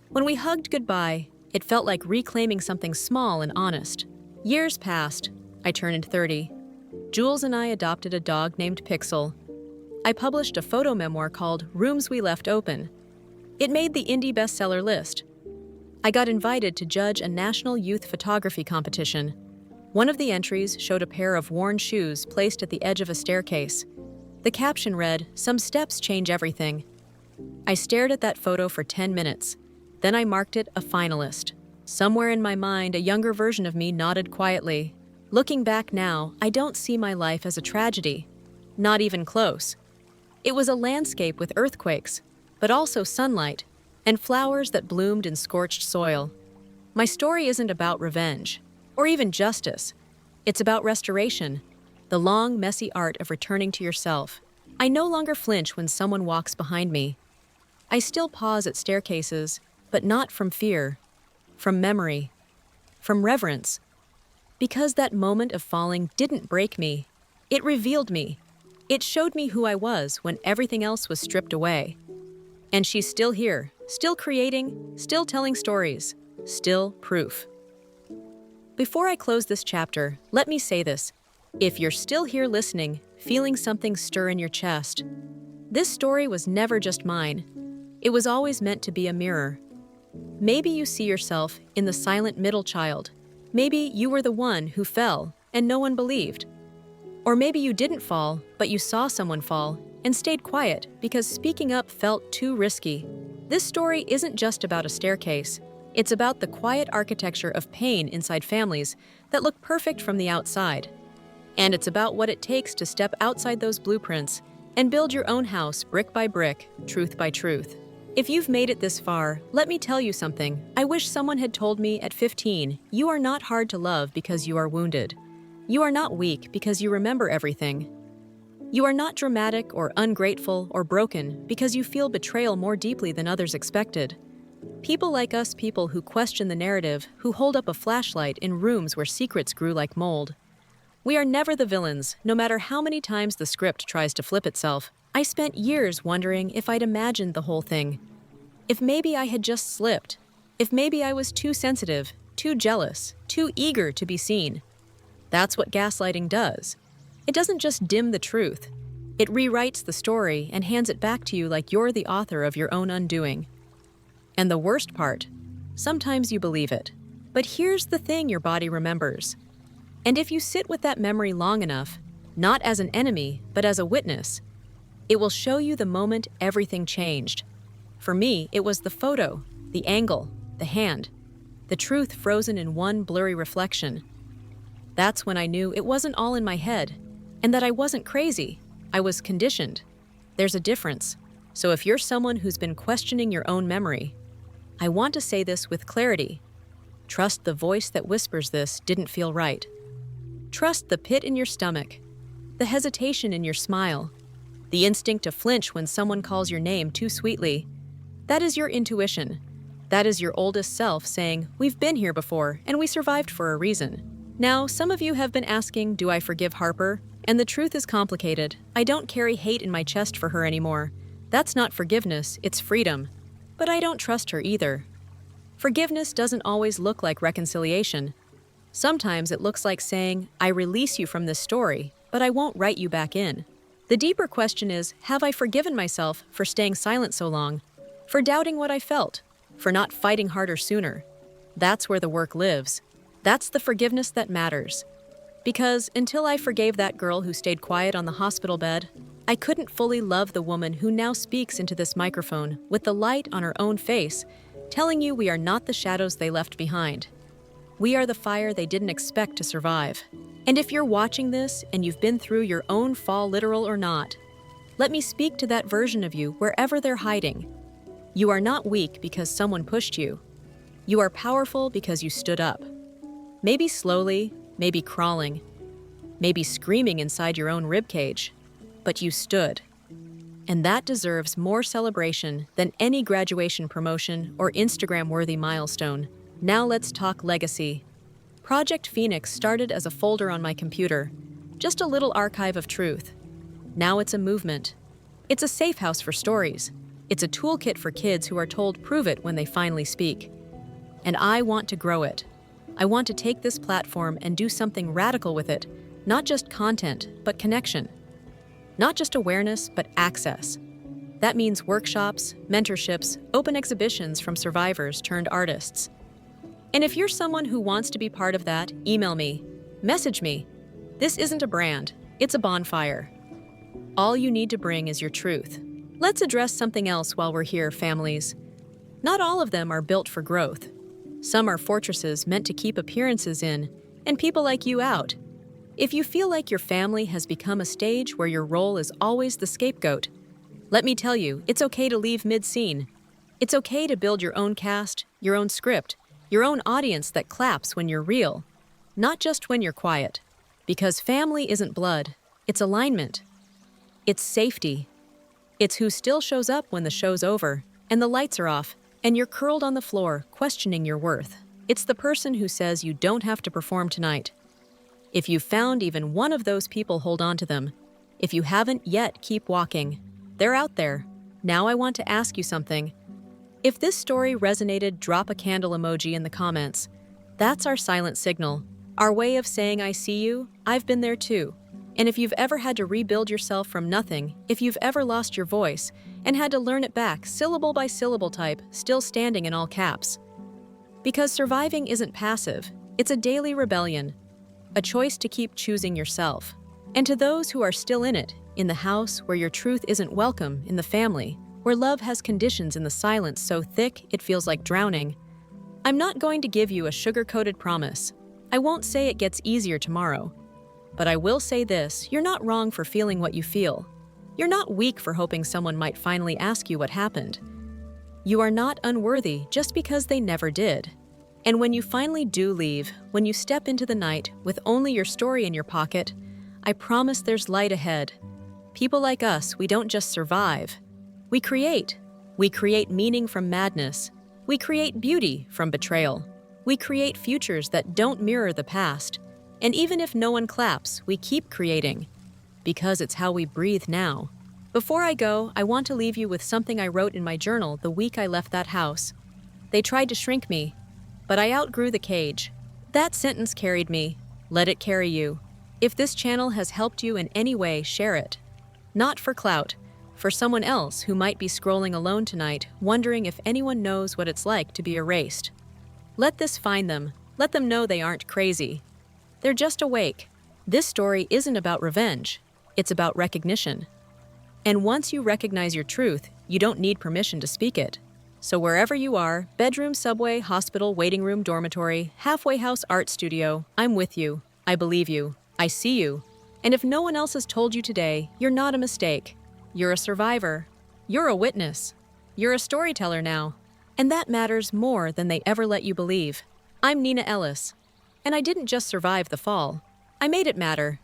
When we hugged goodbye, it felt like reclaiming something small and honest. Years passed. I turned 30. Jules and I adopted a dog named Pixel. I published a photo memoir called Rooms We Left Open. It made the indie bestseller list. I got invited to judge a national youth photography competition. One of the entries showed a pair of worn shoes placed at the edge of a staircase. The caption read, "Some steps change everything." I stared at that photo for 10 minutes. Then I marked it a finalist. Somewhere in my mind, a younger version of me nodded quietly. Looking back now, I don't see my life as a tragedy. Not even close. It was a landscape with earthquakes, but also sunlight, and flowers that bloomed in scorched soil. My story isn't about revenge, or even justice. It's about restoration, the long, messy art of returning to yourself. I no longer flinch when someone walks behind me. I still pause at staircases, but not from fear, from memory, from reverence. Because that moment of falling didn't break me. It revealed me. It showed me who I was when everything else was stripped away. And she's still here, still creating, still telling stories, still proof. Before I close this chapter, let me say this. If you're still here listening, feeling something stir in your chest, this story was never just mine. It was always meant to be a mirror. Maybe you see yourself in the silent middle child. Maybe you were the one who fell and no one believed. Or maybe you didn't fall, but you saw someone fall and stayed quiet because speaking up felt too risky. This story isn't just about a staircase. It's about the quiet architecture of pain inside families that look perfect from the outside. And it's about what it takes to step outside those blueprints and build your own house brick by brick, truth by truth. If you've made it this far, let me tell you something. I wish someone had told me at 15, you are not hard to love because you are wounded. You are not weak because you remember everything. You are not dramatic or ungrateful or broken because you feel betrayal more deeply than others expected. People like us, people who question the narrative, who hold up a flashlight in rooms where secrets grew like mold. We are never the villains, no matter how many times the script tries to flip itself. I spent years wondering if I'd imagined the whole thing. If maybe I had just slipped. If maybe I was too sensitive. too jealous, too eager to be seen. That's what gaslighting does. It doesn't just dim the truth. It rewrites the story and hands it back to you like you're the author of your own undoing. And the worst part, sometimes you believe it. But here's the thing your body remembers. And if you sit with that memory long enough, not as an enemy, but as a witness, it will show you the moment everything changed. For me, it was the photo, the angle, the hand, the truth frozen in one blurry reflection. That's when I knew it wasn't all in my head, and that I wasn't crazy. I was conditioned. There's a difference. So if you're someone who's been questioning your own memory, I want to say this with clarity. Trust the voice that whispers this didn't feel right. Trust the pit in your stomach, the hesitation in your smile, the instinct to flinch when someone calls your name too sweetly. That is your intuition. That is your oldest self saying, "We've been here before, and we survived for a reason." Now, some of you have been asking, do I forgive Harper? And the truth is complicated. I don't carry hate in my chest for her anymore. That's not forgiveness, it's freedom. But I don't trust her either. Forgiveness doesn't always look like reconciliation. Sometimes it looks like saying, I release you from this story, but I won't write you back in. The deeper question is, have I forgiven myself for staying silent so long? For doubting what I felt? For not fighting harder sooner? That's where the work lives. That's the forgiveness that matters. Because until I forgave that girl who stayed quiet on the hospital bed, I couldn't fully love the woman who now speaks into this microphone with the light on her own face, telling you we are not the shadows they left behind. We are the fire they didn't expect to survive. And if you're watching this and you've been through your own fall, literal or not, let me speak to that version of you wherever they're hiding. You are not weak because someone pushed you. You are powerful because you stood up. Maybe slowly, maybe crawling, maybe screaming inside your own ribcage, but you stood. And that deserves more celebration than any graduation promotion or Instagram-worthy milestone. Now let's talk legacy. Project Phoenix started as a folder on my computer, just a little archive of truth. Now it's a movement. It's a safe house for stories. It's a toolkit for kids who are told prove it when they finally speak. And I want to grow it. I want to take this platform and do something radical with it, not just content, but connection. Not just awareness, but access. That means workshops, mentorships, open exhibitions from survivors turned artists. And if you're someone who wants to be part of that, email me, message me. This isn't a brand, it's a bonfire. All you need to bring is your truth. Let's address something else while we're here, families. Not all of them are built for growth. Some are fortresses meant to keep appearances in, and people like you out. If you feel like your family has become a stage where your role is always the scapegoat, let me tell you, it's okay to leave mid-scene. It's okay to build your own cast, your own script, your own audience that claps when you're real, not just when you're quiet. Because family isn't blood, it's alignment. It's safety. It's who still shows up when the show's over, and the lights are off, and you're curled on the floor, questioning your worth. It's the person who says you don't have to perform tonight. If you've found even one of those people, hold on to them. If you haven't yet, keep walking. They're out there. Now I want to ask you something. If this story resonated, drop a candle emoji in the comments. That's our silent signal, our way of saying I see you, I've been there too. And if you've ever had to rebuild yourself from nothing, if you've ever lost your voice and had to learn it back syllable by syllable, type still standing in all caps. Because surviving isn't passive, it's a daily rebellion, a choice to keep choosing yourself. And to those who are still in it, in the house where your truth isn't welcome, in the family, where love has conditions in the silence so thick it feels like drowning, I'm not going to give you a sugar-coated promise. I won't say it gets easier tomorrow. But I will say this, you're not wrong for feeling what you feel. You're not weak for hoping someone might finally ask you what happened. You are not unworthy just because they never did. And when you finally do leave, when you step into the night with only your story in your pocket, I promise there's light ahead. People like us, we don't just survive. We create. We create meaning from madness. We create beauty from betrayal. We create futures that don't mirror the past. And even if no one claps, we keep creating, because it's how we breathe now. Before I go, I want to leave you with something I wrote in my journal the week I left that house. They tried to shrink me. but I outgrew the cage. That sentence carried me. Let it carry you. If this channel has helped you in any way, share it. Not for clout, for someone else who might be scrolling alone tonight, wondering if anyone knows what it's like to be erased. Let this find them. Let them know they aren't crazy. They're just awake. This story isn't about revenge. It's about recognition. And once you recognize your truth, you don't need permission to speak it. So wherever you are, bedroom, subway, hospital, waiting room, dormitory, halfway house, art studio, I'm with you. I believe you. I see you. And if no one else has told you today, you're not a mistake. You're a survivor. You're a witness. You're a storyteller now. And that matters more than they ever let you believe. I'm Nina Ellis. And I didn't just survive the fall. I made it matter.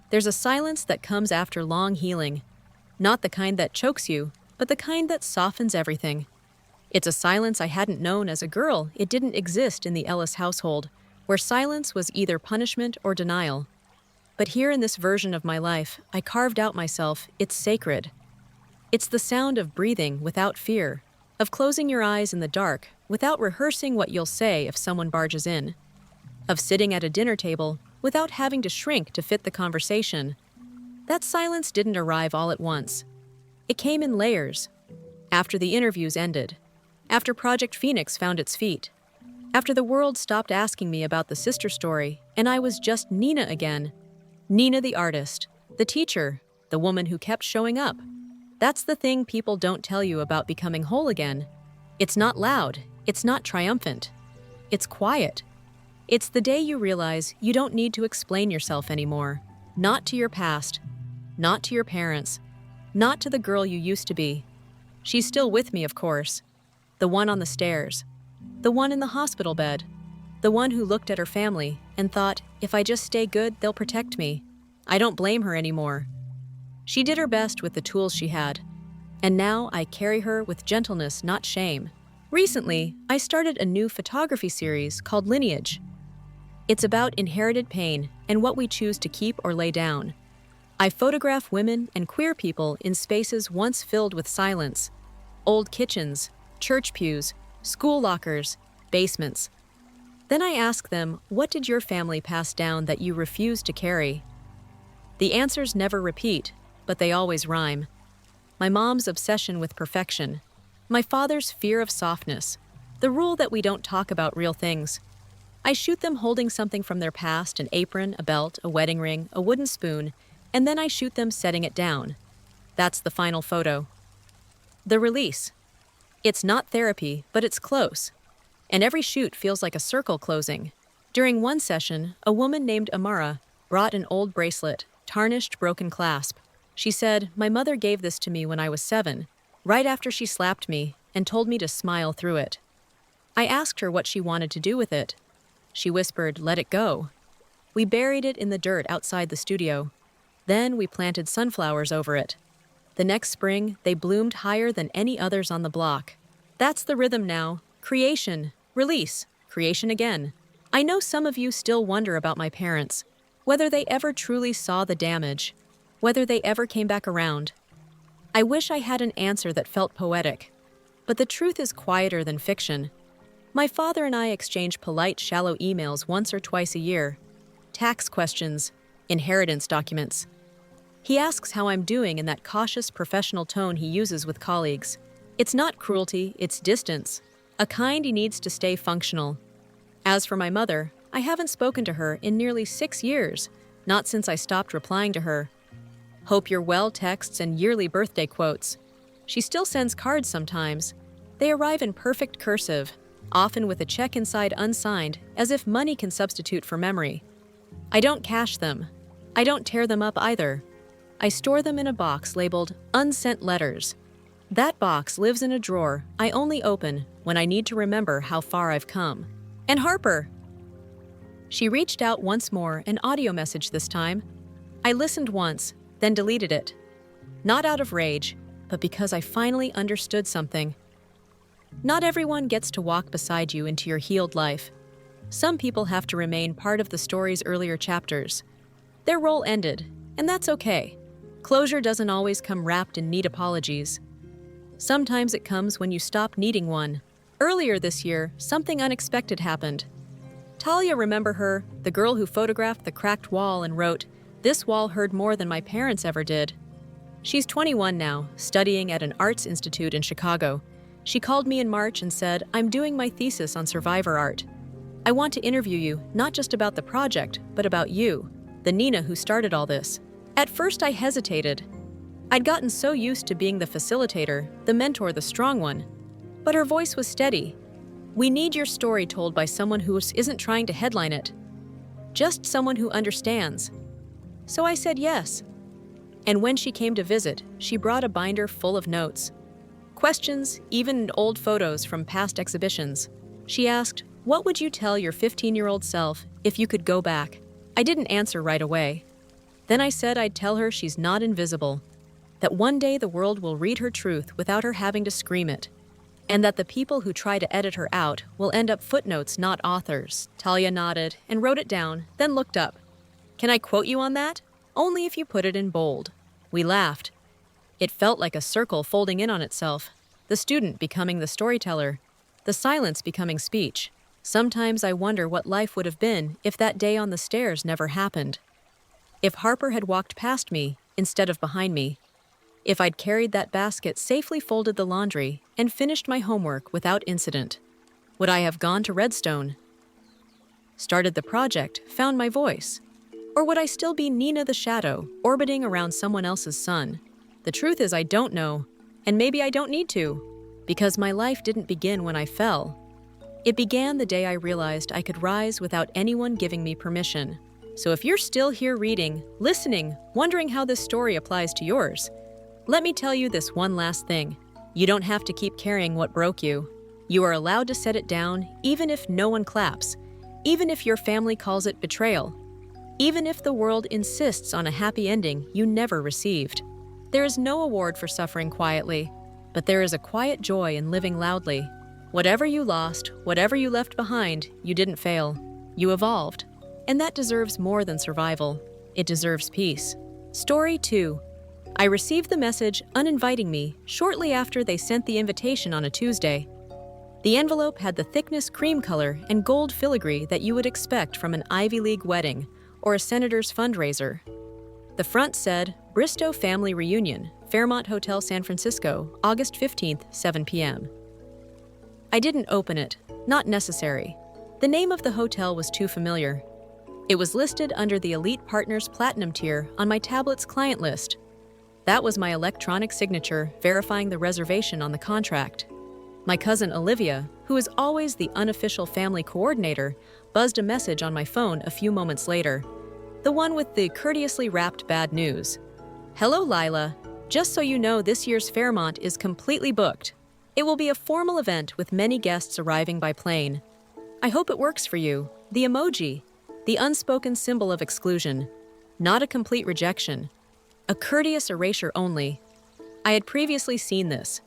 There's a silence that comes after long healing. Not the kind that chokes you, but the kind that softens everything. It's a silence I hadn't known as a girl. It didn't exist in the Ellis household, where silence was either punishment or denial. But here in this version of my life, I carved out myself. It's sacred. It's the sound of breathing without fear, of closing your eyes in the dark without rehearsing what you'll say if someone barges in, of sitting at a dinner table without having to shrink to fit the conversation. That silence didn't arrive all at once. It came in layers. After the interviews ended, after Project Phoenix found its feet, after the world stopped asking me about the sister story, and I was just Nina again. Nina the artist, the teacher, the woman who kept showing up. That's the thing people don't tell you about becoming whole again. It's not loud, it's not triumphant. It's quiet. It's the day you realize you don't need to explain yourself anymore. Not to your past, not to your parents, not to the girl you used to be. She's still with me, of course. The one on the stairs, the one in the hospital bed, the one who looked at her family and thought, if I just stay good, they'll protect me. I don't blame her anymore. She did her best with the tools she had, and now I carry her with gentleness, not shame. Recently, I started a new photography series called Lineage. It's about inherited pain and what we choose to keep or lay down. I photograph women and queer people in spaces once filled with silence. Old kitchens, church pews, school lockers, basements. Then I ask them, what did your family pass down that you refuse to carry? The answers never repeat, but they always rhyme. My mom's obsession with perfection. My father's fear of softness. The rule that we don't talk about real things. I shoot them holding something from their past, an apron, a belt, a wedding ring, a wooden spoon, and then I shoot them setting it down. That's the final photo. The release. It's not therapy, but it's close. And every shoot feels like a circle closing. During one session, a woman named Amara brought an old bracelet, tarnished, broken clasp. She said, my mother gave this to me when I was 7, right after she slapped me and told me to smile through it. I asked her what she wanted to do with it. She whispered, let it go. We buried it in the dirt outside the studio. Then we planted sunflowers over it. The next spring, they bloomed higher than any others on the block. That's the rhythm now. Creation, release, creation again. I know some of you still wonder about my parents, whether they ever truly saw the damage, whether they ever came back around. I wish I had an answer that felt poetic, but the truth is quieter than fiction. My father and I exchange polite, shallow emails once or twice a year. Tax questions, inheritance documents. He asks how I'm doing in that cautious, professional tone he uses with colleagues. It's not cruelty, it's distance, a kind he needs to stay functional. As for my mother, I haven't spoken to her in nearly 6 years, not since I stopped replying to her. Hope you're well texts and yearly birthday quotes. She still sends cards sometimes. They arrive in perfect cursive, often with a check inside unsigned, as if money can substitute for memory. I don't cash them. I don't tear them up either. I store them in a box labeled Unsent Letters. That box lives in a drawer I only open when I need to remember how far I've come. And Harper! She reached out once more, an audio message this time. I listened once, then deleted it. Not out of rage, but because I finally understood something. Not everyone gets to walk beside you into your healed life. Some people have to remain part of the story's earlier chapters. Their role ended, and that's okay. Closure doesn't always come wrapped in neat apologies. Sometimes it comes when you stop needing one, Earlier this year, something unexpected happened. Talia, remember her, the girl who photographed the cracked wall and wrote, "This wall heard more than my parents ever did." She's 21 now, studying at an arts institute in Chicago. She called me in March and said, "I'm doing my thesis on survivor art. I want to interview you, not just about the project, but about you, the Nina who started all this." At first I hesitated. I'd gotten so used to being the facilitator, the mentor, the strong one. But her voice was steady. "We need your story told by someone who isn't trying to headline it. Just someone who understands." So I said yes. And when she came to visit, she brought a binder full of notes. Questions, even old photos from past exhibitions. She asked, "What would you tell your 15-year-old self if you could go back?" I didn't answer right away. Then I said I'd tell her she's not invisible, that one day the world will read her truth without her having to scream it, and that the people who try to edit her out will end up footnotes, not authors. Talia nodded and wrote it down, then looked up. "Can I quote you on that?" "Only if you put it in bold." We laughed. It felt like a circle folding in on itself, the student becoming the storyteller, the silence becoming speech. Sometimes I wonder what life would have been if that day on the stairs never happened. If Harper had walked past me instead of behind me. If I'd carried that basket, safely folded the laundry, and finished my homework without incident. Would I have gone to Redstone? Started the project, found my voice? Or would I still be Nina the Shadow, orbiting around someone else's sun? The truth is I don't know, and maybe I don't need to, because my life didn't begin when I fell. It began the day I realized I could rise without anyone giving me permission. So if you're still here reading, listening, wondering how this story applies to yours, let me tell you this one last thing. You don't have to keep carrying what broke you. You are allowed to set it down, even if no one claps, even if your family calls it betrayal, even if the world insists on a happy ending you never received. There is no award for suffering quietly, but there is a quiet joy in living loudly. Whatever you lost, whatever you left behind, you didn't fail. You evolved. And that deserves more than survival. It deserves peace. Story 2. I received the message uninviting me shortly after they sent the invitation on a Tuesday. The envelope had the thickness, cream color, and gold filigree that you would expect from an Ivy League wedding or a senator's fundraiser. The front said, "Bristow Family Reunion, Fairmont Hotel, San Francisco, August 15th, 7 p.m. I didn't open it. Not necessary. The name of the hotel was too familiar. It was listed under the Elite Partners Platinum tier on my tablet's client list. That was my electronic signature verifying the reservation on the contract. My cousin Olivia, who is always the unofficial family coordinator, buzzed a message on my phone a few moments later. The one with the courteously wrapped bad news. "Hello, Lila. Just so you know, this year's Fairmont is completely booked. It will be a formal event with many guests arriving by plane. I hope it works for you." The emoji, the unspoken symbol of exclusion. Not a complete rejection. A courteous erasure only. I had previously seen this.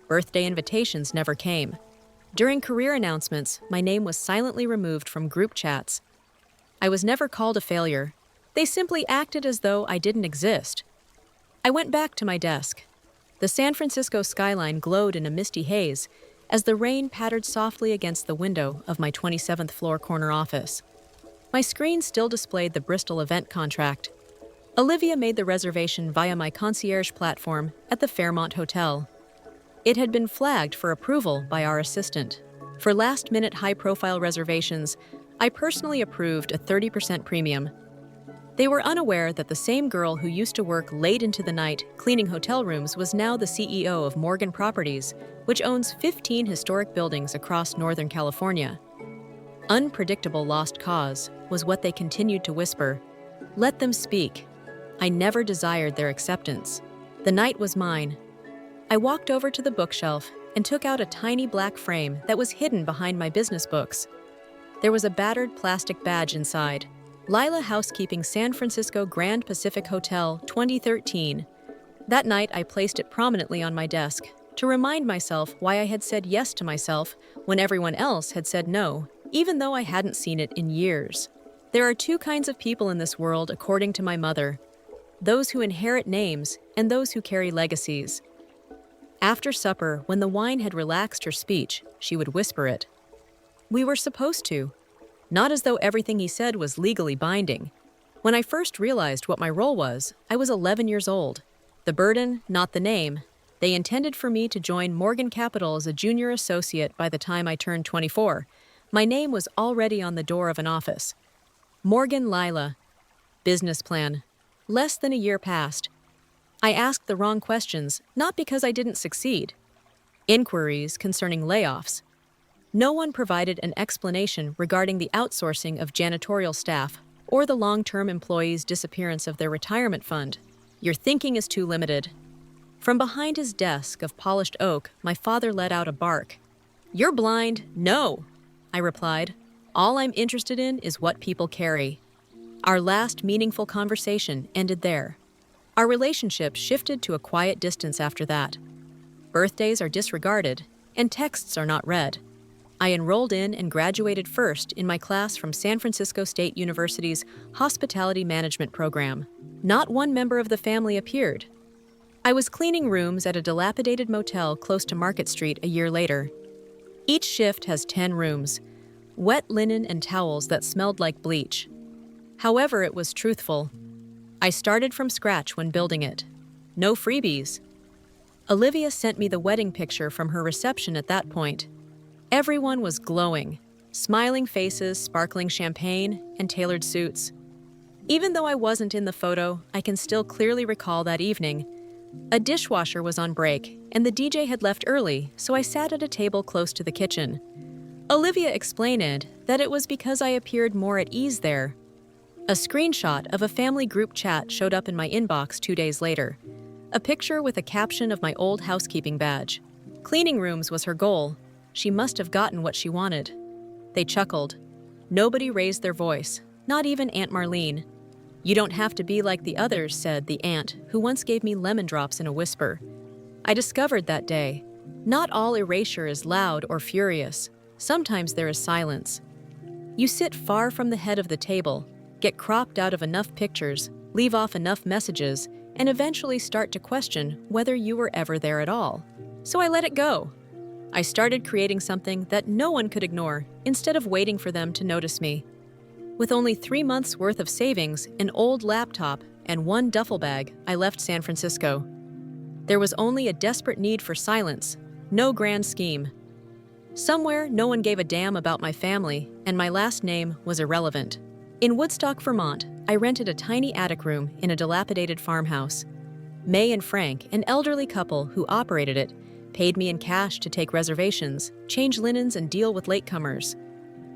Birthday invitations never came. During career announcements, my name was silently removed from group chats. I was never called a failure. They simply acted as though I didn't exist. I went back to my desk. The San Francisco skyline glowed in a misty haze as the rain pattered softly against the window of my 27th floor corner office. My screen still displayed the Bristol event contract. Olivia made the reservation via my concierge platform at the Fairmont Hotel. It had been flagged for approval by our assistant. For last-minute high-profile reservations, I personally approved a 30% premium. They were unaware that the same girl who used to work late into the night cleaning hotel rooms was now the CEO of Morgan Properties, which owns 15 historic buildings across Northern California. Unpredictable lost cause was what they continued to whisper. Let them speak. I never desired their acceptance. The night was mine. I walked over to the bookshelf and took out a tiny black frame that was hidden behind my business books. There was a battered plastic badge inside. Lila Housekeeping, San Francisco Grand Pacific Hotel, 2013. That night, I placed it prominently on my desk to remind myself why I had said yes to myself when everyone else had said no, even though I hadn't seen it in years. There are two kinds of people in this world, according to my mother: those who inherit names and those who carry legacies. After supper, when the wine had relaxed her speech, she would whisper it. We were supposed to. Not as though everything he said was legally binding. When I first realized what my role was, I was 11 years old. The burden, not the name. They intended for me to join Morgan Capital as a junior associate by the time I turned 24. My name was already on the door of an office. Morgan Lila. Business plan. Less than a year passed. I asked the wrong questions, not because I didn't succeed. Inquiries concerning layoffs. No one provided an explanation regarding the outsourcing of janitorial staff or the long-term employees' disappearance of their retirement fund. Your thinking is too limited. From behind his desk of polished oak, my father let out a bark. You're blind? No, I replied. All I'm interested in is what people carry. Our last meaningful conversation ended there. Our relationship shifted to a quiet distance after that. Birthdays are disregarded, and texts are not read. I enrolled in and graduated first in my class from San Francisco State University's Hospitality Management program. Not one member of the family appeared. I was cleaning rooms at a dilapidated motel close to Market Street a year later. Each shift has 10 rooms, wet linen and towels that smelled like bleach. However, it was truthful. I started from scratch when building it. No freebies. Olivia sent me the wedding picture from her reception at that point. Everyone was glowing, smiling faces, sparkling champagne, and tailored suits. Even though I wasn't in the photo, I can still clearly recall that evening. A dishwasher was on break, and the DJ had left early, so I sat at a table close to the kitchen. Olivia explained that it was because I appeared more at ease there. A screenshot of a family group chat showed up in my inbox 2 days later. A picture with a caption of my old housekeeping badge. Cleaning rooms was her goal. She must have gotten what she wanted. They chuckled. Nobody raised their voice, not even Aunt Marlene. You don't have to be like the others, said the aunt, who once gave me lemon drops in a whisper. I discovered that day. Not all erasure is loud or furious. Sometimes there is silence. You sit far from the head of the table, get cropped out of enough pictures, leave off enough messages, and eventually start to question whether you were ever there at all. So I let it go. I started creating something that no one could ignore instead of waiting for them to notice me. With only 3 months' worth of savings, an old laptop, and 1 duffel bag, I left San Francisco. There was only a desperate need for silence, no grand scheme. Somewhere, no one gave a damn about my family, and my last name was irrelevant. In Woodstock, Vermont, I rented a tiny attic room in a dilapidated farmhouse. May and Frank, an elderly couple who operated it, paid me in cash to take reservations, change linens, and deal with latecomers.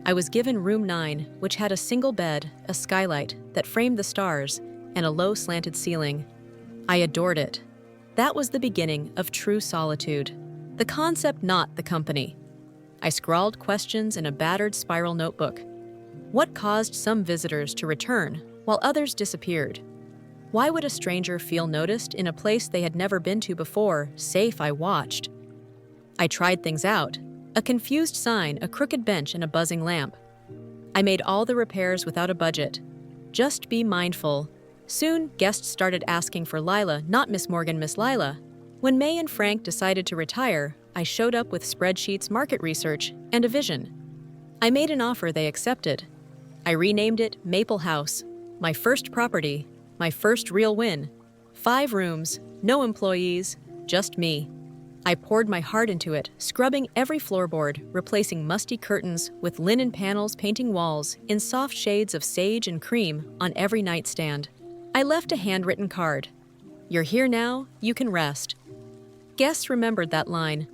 I was given room 9, which had a single bed, a skylight that framed the stars, and a low slanted ceiling. I adored it. That was the beginning of true solitude. The concept, not the company. I scrawled questions in a battered spiral notebook. What caused some visitors to return while others disappeared? Why would a stranger feel noticed in a place they had never been to before, safe? I watched. I tried things out. A confused sign, a crooked bench, and a buzzing lamp. I made all the repairs without a budget. Just be mindful. Soon, guests started asking for Lila, not Miss Morgan, Miss Lila. When May and Frank decided to retire, I showed up with spreadsheets, market research, and a vision. I made an offer they accepted. I renamed it Maple House, my first property, my first real win. 5 rooms, no employees, just me. I poured my heart into it, scrubbing every floorboard, replacing musty curtains with linen panels, painting walls in soft shades of sage and cream on every nightstand. I left a handwritten card. You're here now, you can rest. Guests remembered that line.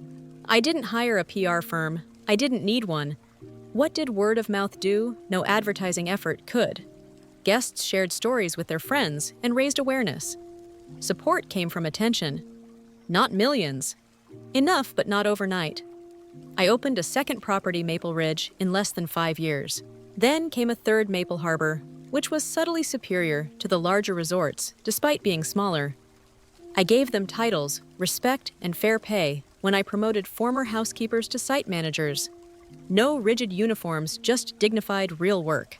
I didn't hire a PR firm. I didn't need one. What did word of mouth do? No advertising effort could. Guests shared stories with their friends and raised awareness. Support came from attention. Not millions. Enough, but not overnight. I opened a second property, Maple Ridge, in less than 5 years. Then came a third, Maple Harbor, which was subtly superior to the larger resorts, despite being smaller. I gave them titles, respect, and fair pay when I promoted former housekeepers to site managers. No rigid uniforms, just dignified, real work.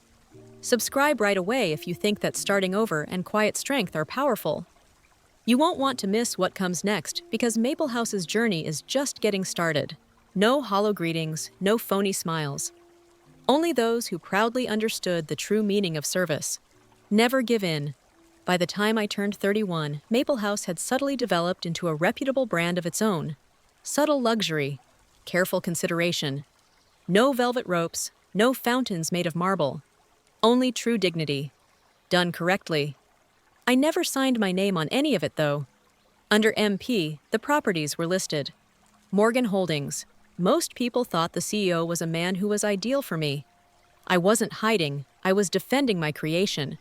Subscribe right away if you think that starting over and quiet strength are powerful. You won't want to miss what comes next because Maple House's journey is just getting started. No hollow greetings, no phony smiles. Only those who proudly understood the true meaning of service. Never give in. By the time I turned 31, Maple House had subtly developed into a reputable brand of its own. Subtle luxury, careful consideration. No velvet ropes, no fountains made of marble. Only true dignity. Done correctly. I never signed my name on any of it, though. Under MP, the properties were listed. Morgan Holdings. Most people thought the CEO was a man who was ideal for me. I wasn't hiding, I was defending my creation.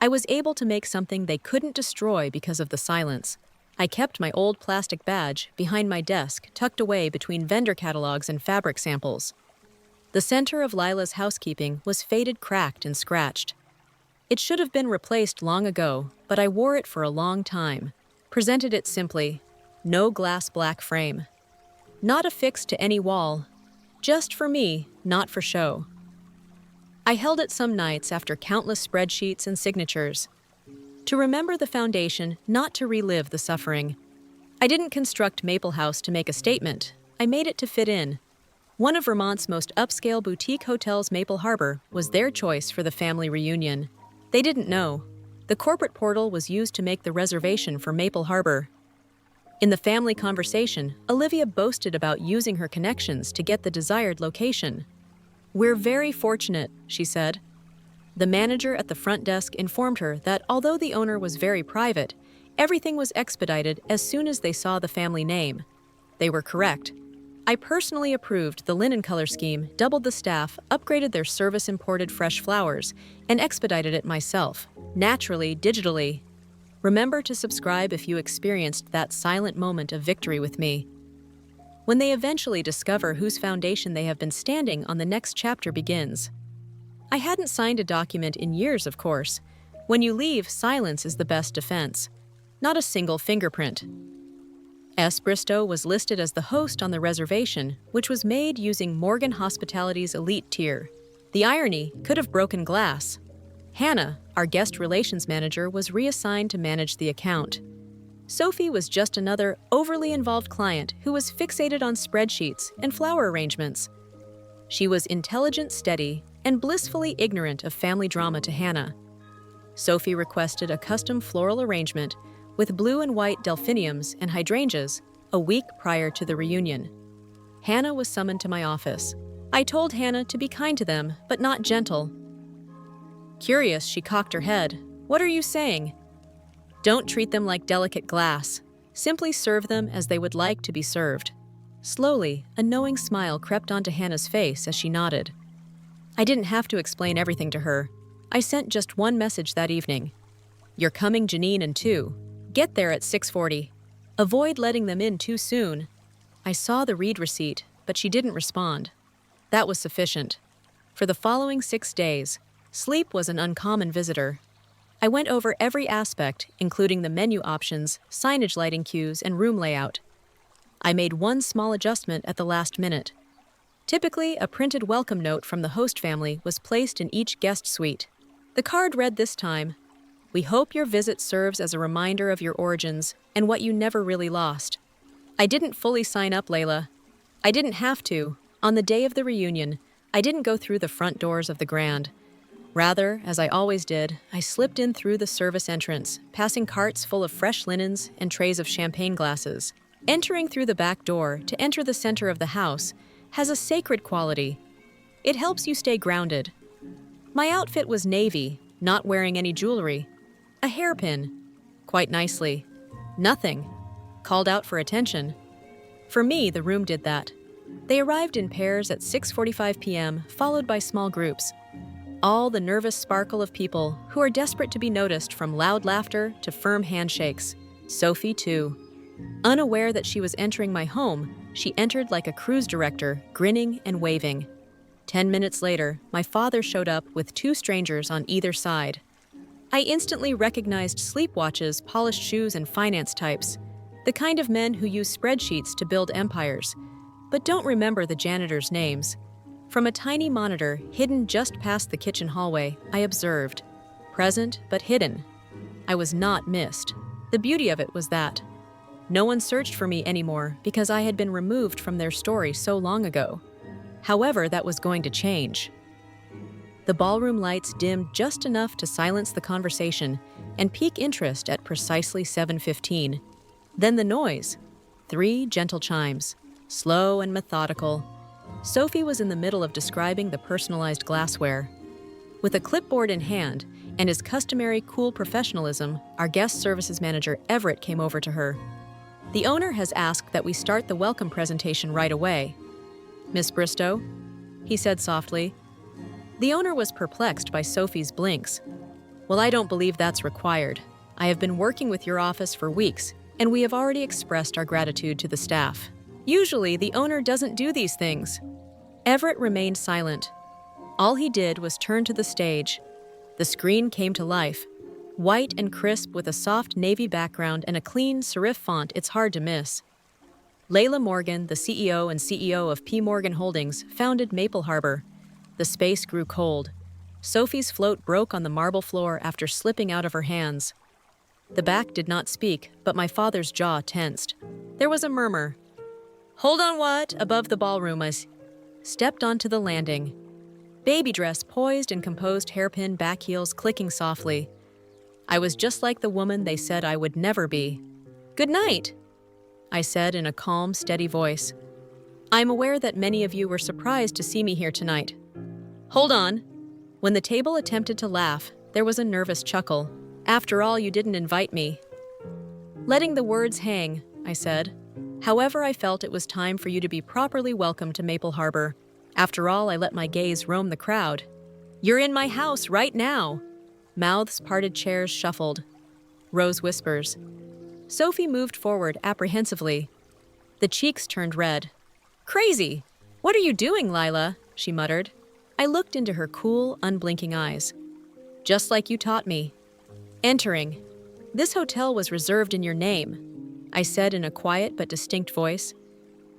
I was able to make something they couldn't destroy because of the silence. I kept my old plastic badge behind my desk, tucked away between vendor catalogs and fabric samples. The center of Lila's housekeeping was faded, cracked, and scratched. It should have been replaced long ago, but I wore it for a long time. Presented it simply. No glass black frame. Not affixed to any wall. Just for me, not for show. I held it some nights after countless spreadsheets and signatures. To remember the foundation, not to relive the suffering. I didn't construct Maple House to make a statement. I made it to fit in. One of Vermont's most upscale boutique hotels, Maple Harbor, was their choice for the family reunion. They didn't know. The corporate portal was used to make the reservation for Maple Harbor. In the family conversation, Olivia boasted about using her connections to get the desired location. "We're very fortunate," she said. The manager at the front desk informed her that although the owner was very private, everything was expedited as soon as they saw the family name. They were correct. I personally approved the linen color scheme, doubled the staff, upgraded their service-imported fresh flowers, and expedited it myself, naturally, digitally. Remember to subscribe if you experienced that silent moment of victory with me. When they eventually discover whose foundation they have been standing on, the next chapter begins. I hadn't signed a document in years, of course. When you leave, silence is the best defense. Not a single fingerprint. S. Bristow was listed as the host on the reservation, which was made using Morgan Hospitality's elite tier. The irony could have broken glass. Hannah, our guest relations manager, was reassigned to manage the account. Sophie was just another overly involved client who was fixated on spreadsheets and flower arrangements. She was intelligent, steady, and blissfully ignorant of family drama to Hannah. Sophie requested a custom floral arrangement with blue and white delphiniums and hydrangeas a week prior to the reunion. Hannah was summoned to my office. I told Hannah to be kind to them, but not gentle. Curious, she cocked her head. "What are you saying?" "Don't treat them like delicate glass. Simply serve them as they would like to be served." Slowly, a knowing smile crept onto Hannah's face as she nodded. I didn't have to explain everything to her. I sent just one message that evening. "You're coming, Janine and 2. Get there at 6:40. Avoid letting them in too soon." I saw the read receipt, but she didn't respond. That was sufficient. For the following 6 days, sleep was an uncommon visitor. I went over every aspect, including the menu options, signage, lighting cues, and room layout. I made one small adjustment at the last minute. Typically, a printed welcome note from the host family was placed in each guest suite. The card read this time, "We hope your visit serves as a reminder of your origins and what you never really lost." I didn't fully sign up, Layla. I didn't have to. On the day of the reunion, I didn't go through the front doors of the Grand. Rather, as I always did, I slipped in through the service entrance, passing carts full of fresh linens and trays of champagne glasses. Entering through the back door to enter the center of the house has a sacred quality. It helps you stay grounded. My outfit was navy, not wearing any jewelry. A hairpin. Quite nicely. Nothing. Called out for attention. For me, the room did that. They arrived in pairs at 6:45 p.m., followed by small groups. All the nervous sparkle of people who are desperate to be noticed, from loud laughter to firm handshakes. Sophie, too. Unaware that she was entering my home, she entered like a cruise director, grinning and waving. 10 minutes later, my father showed up with 2 strangers on either side. I instantly recognized sleepwatches, polished shoes, and finance types. The kind of men who use spreadsheets to build empires, but don't remember the janitors' names. From a tiny monitor hidden just past the kitchen hallway, I observed. Present, but hidden. I was not missed. The beauty of it was that no one searched for me anymore because I had been removed from their story so long ago. However, that was going to change. The ballroom lights dimmed just enough to silence the conversation and pique interest at precisely 7:15. Then the noise. 3 gentle chimes, slow and methodical. Sophie was in the middle of describing the personalized glassware. With a clipboard in hand and his customary cool professionalism, our guest services manager Everett came over to her. The owner has asked that we start the welcome presentation right away. Miss Bristow, he said softly. The owner was perplexed by Sophie's blinks. Well, I don't believe that's required. I have been working with your office for weeks, and we have already expressed our gratitude to the staff. Usually, the owner doesn't do these things. Everett remained silent. All he did was turn to the stage. The screen came to life. White and crisp with a soft navy background and a clean serif font it's hard to miss. Layla Morgan, the CEO and CEO of P. Morgan Holdings, founded Maple Harbor. The space grew cold. Sophie's float broke on the marble floor after slipping out of her hands. The back did not speak, but my father's jaw tensed. There was a murmur. Hold on what? Above the ballroom as stepped onto the landing. Baby dress poised and composed hairpin back heels clicking softly. I was just like the woman they said I would never be. Good night, I said in a calm, steady voice. I'm aware that many of you were surprised to see me here tonight. Hold on. When the table attempted to laugh, there was a nervous chuckle. After all, you didn't invite me. Letting the words hang, I said. However, I felt it was time for you to be properly welcomed to Maple Harbor. After all, I let my gaze roam the crowd. You're in my house right now. Mouths parted, chairs shuffled. Rose whispers. Sophie moved forward apprehensively. The cheeks turned red. Crazy! What are you doing, Lila? She muttered. I looked into her cool, unblinking eyes. Just like you taught me. Entering. This hotel was reserved in your name, I said in a quiet but distinct voice.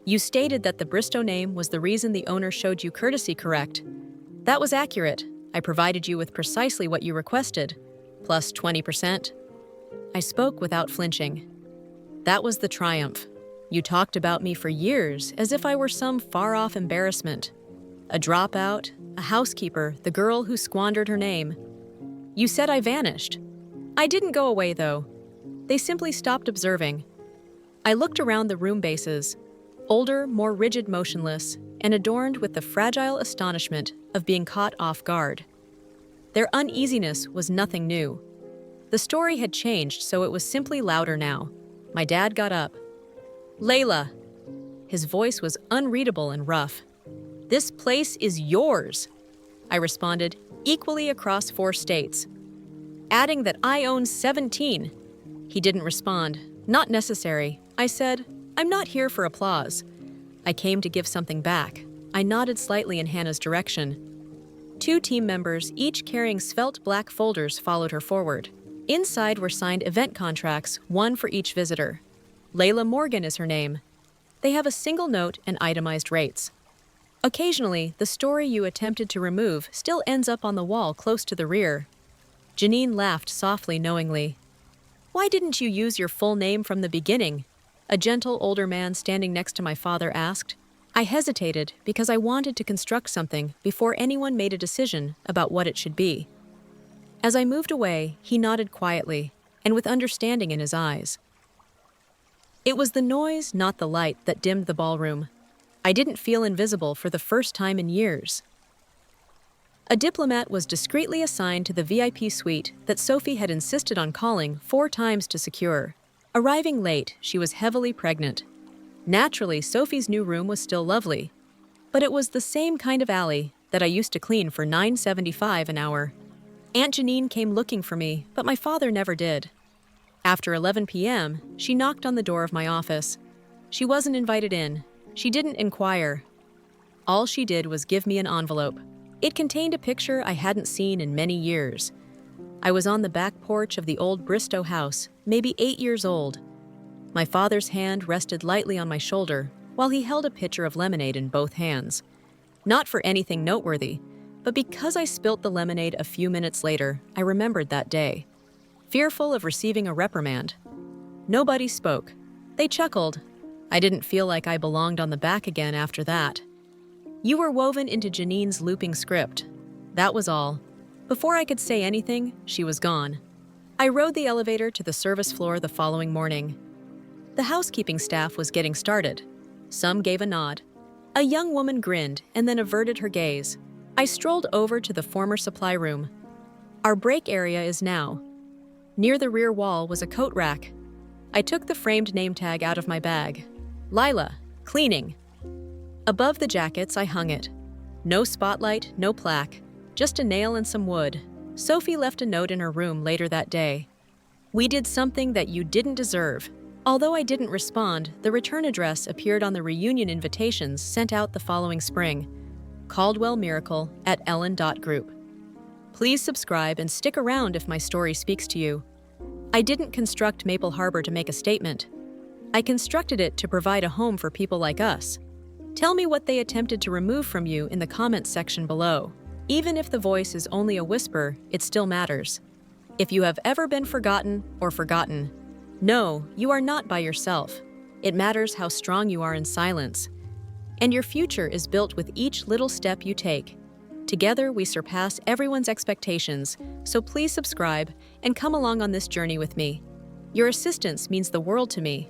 You stated that the Bristow name was the reason the owner showed you courtesy, correct? That was accurate. I provided you with precisely what you requested, plus 20%. I spoke without flinching. That was the triumph. You talked about me for years as if I were some far-off embarrassment. A dropout, a housekeeper, the girl who squandered her name. You said I vanished. I didn't go away, though. They simply stopped observing. I looked around the room bases, older, more rigid, motionless, and adorned with the fragile astonishment of being caught off guard. Their uneasiness was nothing new. The story had changed, so it was simply louder now. My dad got up. Layla. His voice was unreadable and rough. This place is yours, I responded, equally across 4 states. Adding that I own 17. He didn't respond. Not necessary. I said, I'm not here for applause. I came to give something back. I nodded slightly in Hannah's direction. 2 team members, each carrying svelte black folders, followed her forward. Inside were signed event contracts, 1 for each visitor. Layla Morgan is her name. They have a single note and itemized rates. Occasionally, the story you attempted to remove still ends up on the wall close to the rear. Janine laughed softly, knowingly. Why didn't you use your full name from the beginning? A gentle older man standing next to my father asked. I hesitated because I wanted to construct something before anyone made a decision about what it should be. As I moved away, he nodded quietly and with understanding in his eyes. It was the noise, not the light, that dimmed the ballroom. I didn't feel invisible for the first time in years. A diplomat was discreetly assigned to the VIP suite that Sophie had insisted on calling 4 times to secure. Arriving late, she was heavily pregnant. Naturally, Sophie's new room was still lovely, but it was the same kind of alley that I used to clean for $9.75 an hour. Aunt Janine came looking for me, but my father never did. After 11 p.m., she knocked on the door of my office. She wasn't invited in. She didn't inquire. All she did was give me an envelope. It contained a picture I hadn't seen in many years. I was on the back porch of the old Bristow house, maybe 8 years old. My father's hand rested lightly on my shoulder while he held a pitcher of lemonade in both hands. Not for anything noteworthy, but because I spilt the lemonade a few minutes later, I remembered that day. Fearful of receiving a reprimand, Nobody spoke. They chuckled. I didn't feel like I belonged on the back again after that. You were woven into Janine's looping script. That was all. Before I could say anything, she was gone. I rode the elevator to the service floor the following morning. The housekeeping staff was getting started. Some gave a nod. A young woman grinned and then averted her gaze. I strolled over to the former supply room. Our break area is now. Near the rear wall was a coat rack. I took the framed name tag out of my bag. Lila, cleaning. Above the jackets, I hung it. No spotlight, no plaque, just a nail and some wood. Sophie left a note in her room later that day. We did something that you didn't deserve. Although I didn't respond, the return address appeared on the reunion invitations sent out the following spring. Caldwell Miracle at ellen.group. Please subscribe and stick around if my story speaks to you. I didn't construct Maple Harbor to make a statement. I constructed it to provide a home for people like us. Tell me what they attempted to remove from you in the comments section below. Even if the voice is only a whisper, it still matters. If you have ever been forgotten or forgotten, no, you are not by yourself. It matters how strong you are in silence. And your future is built with each little step you take. Together, we surpass everyone's expectations, so please subscribe and come along on this journey with me. Your assistance means the world to me.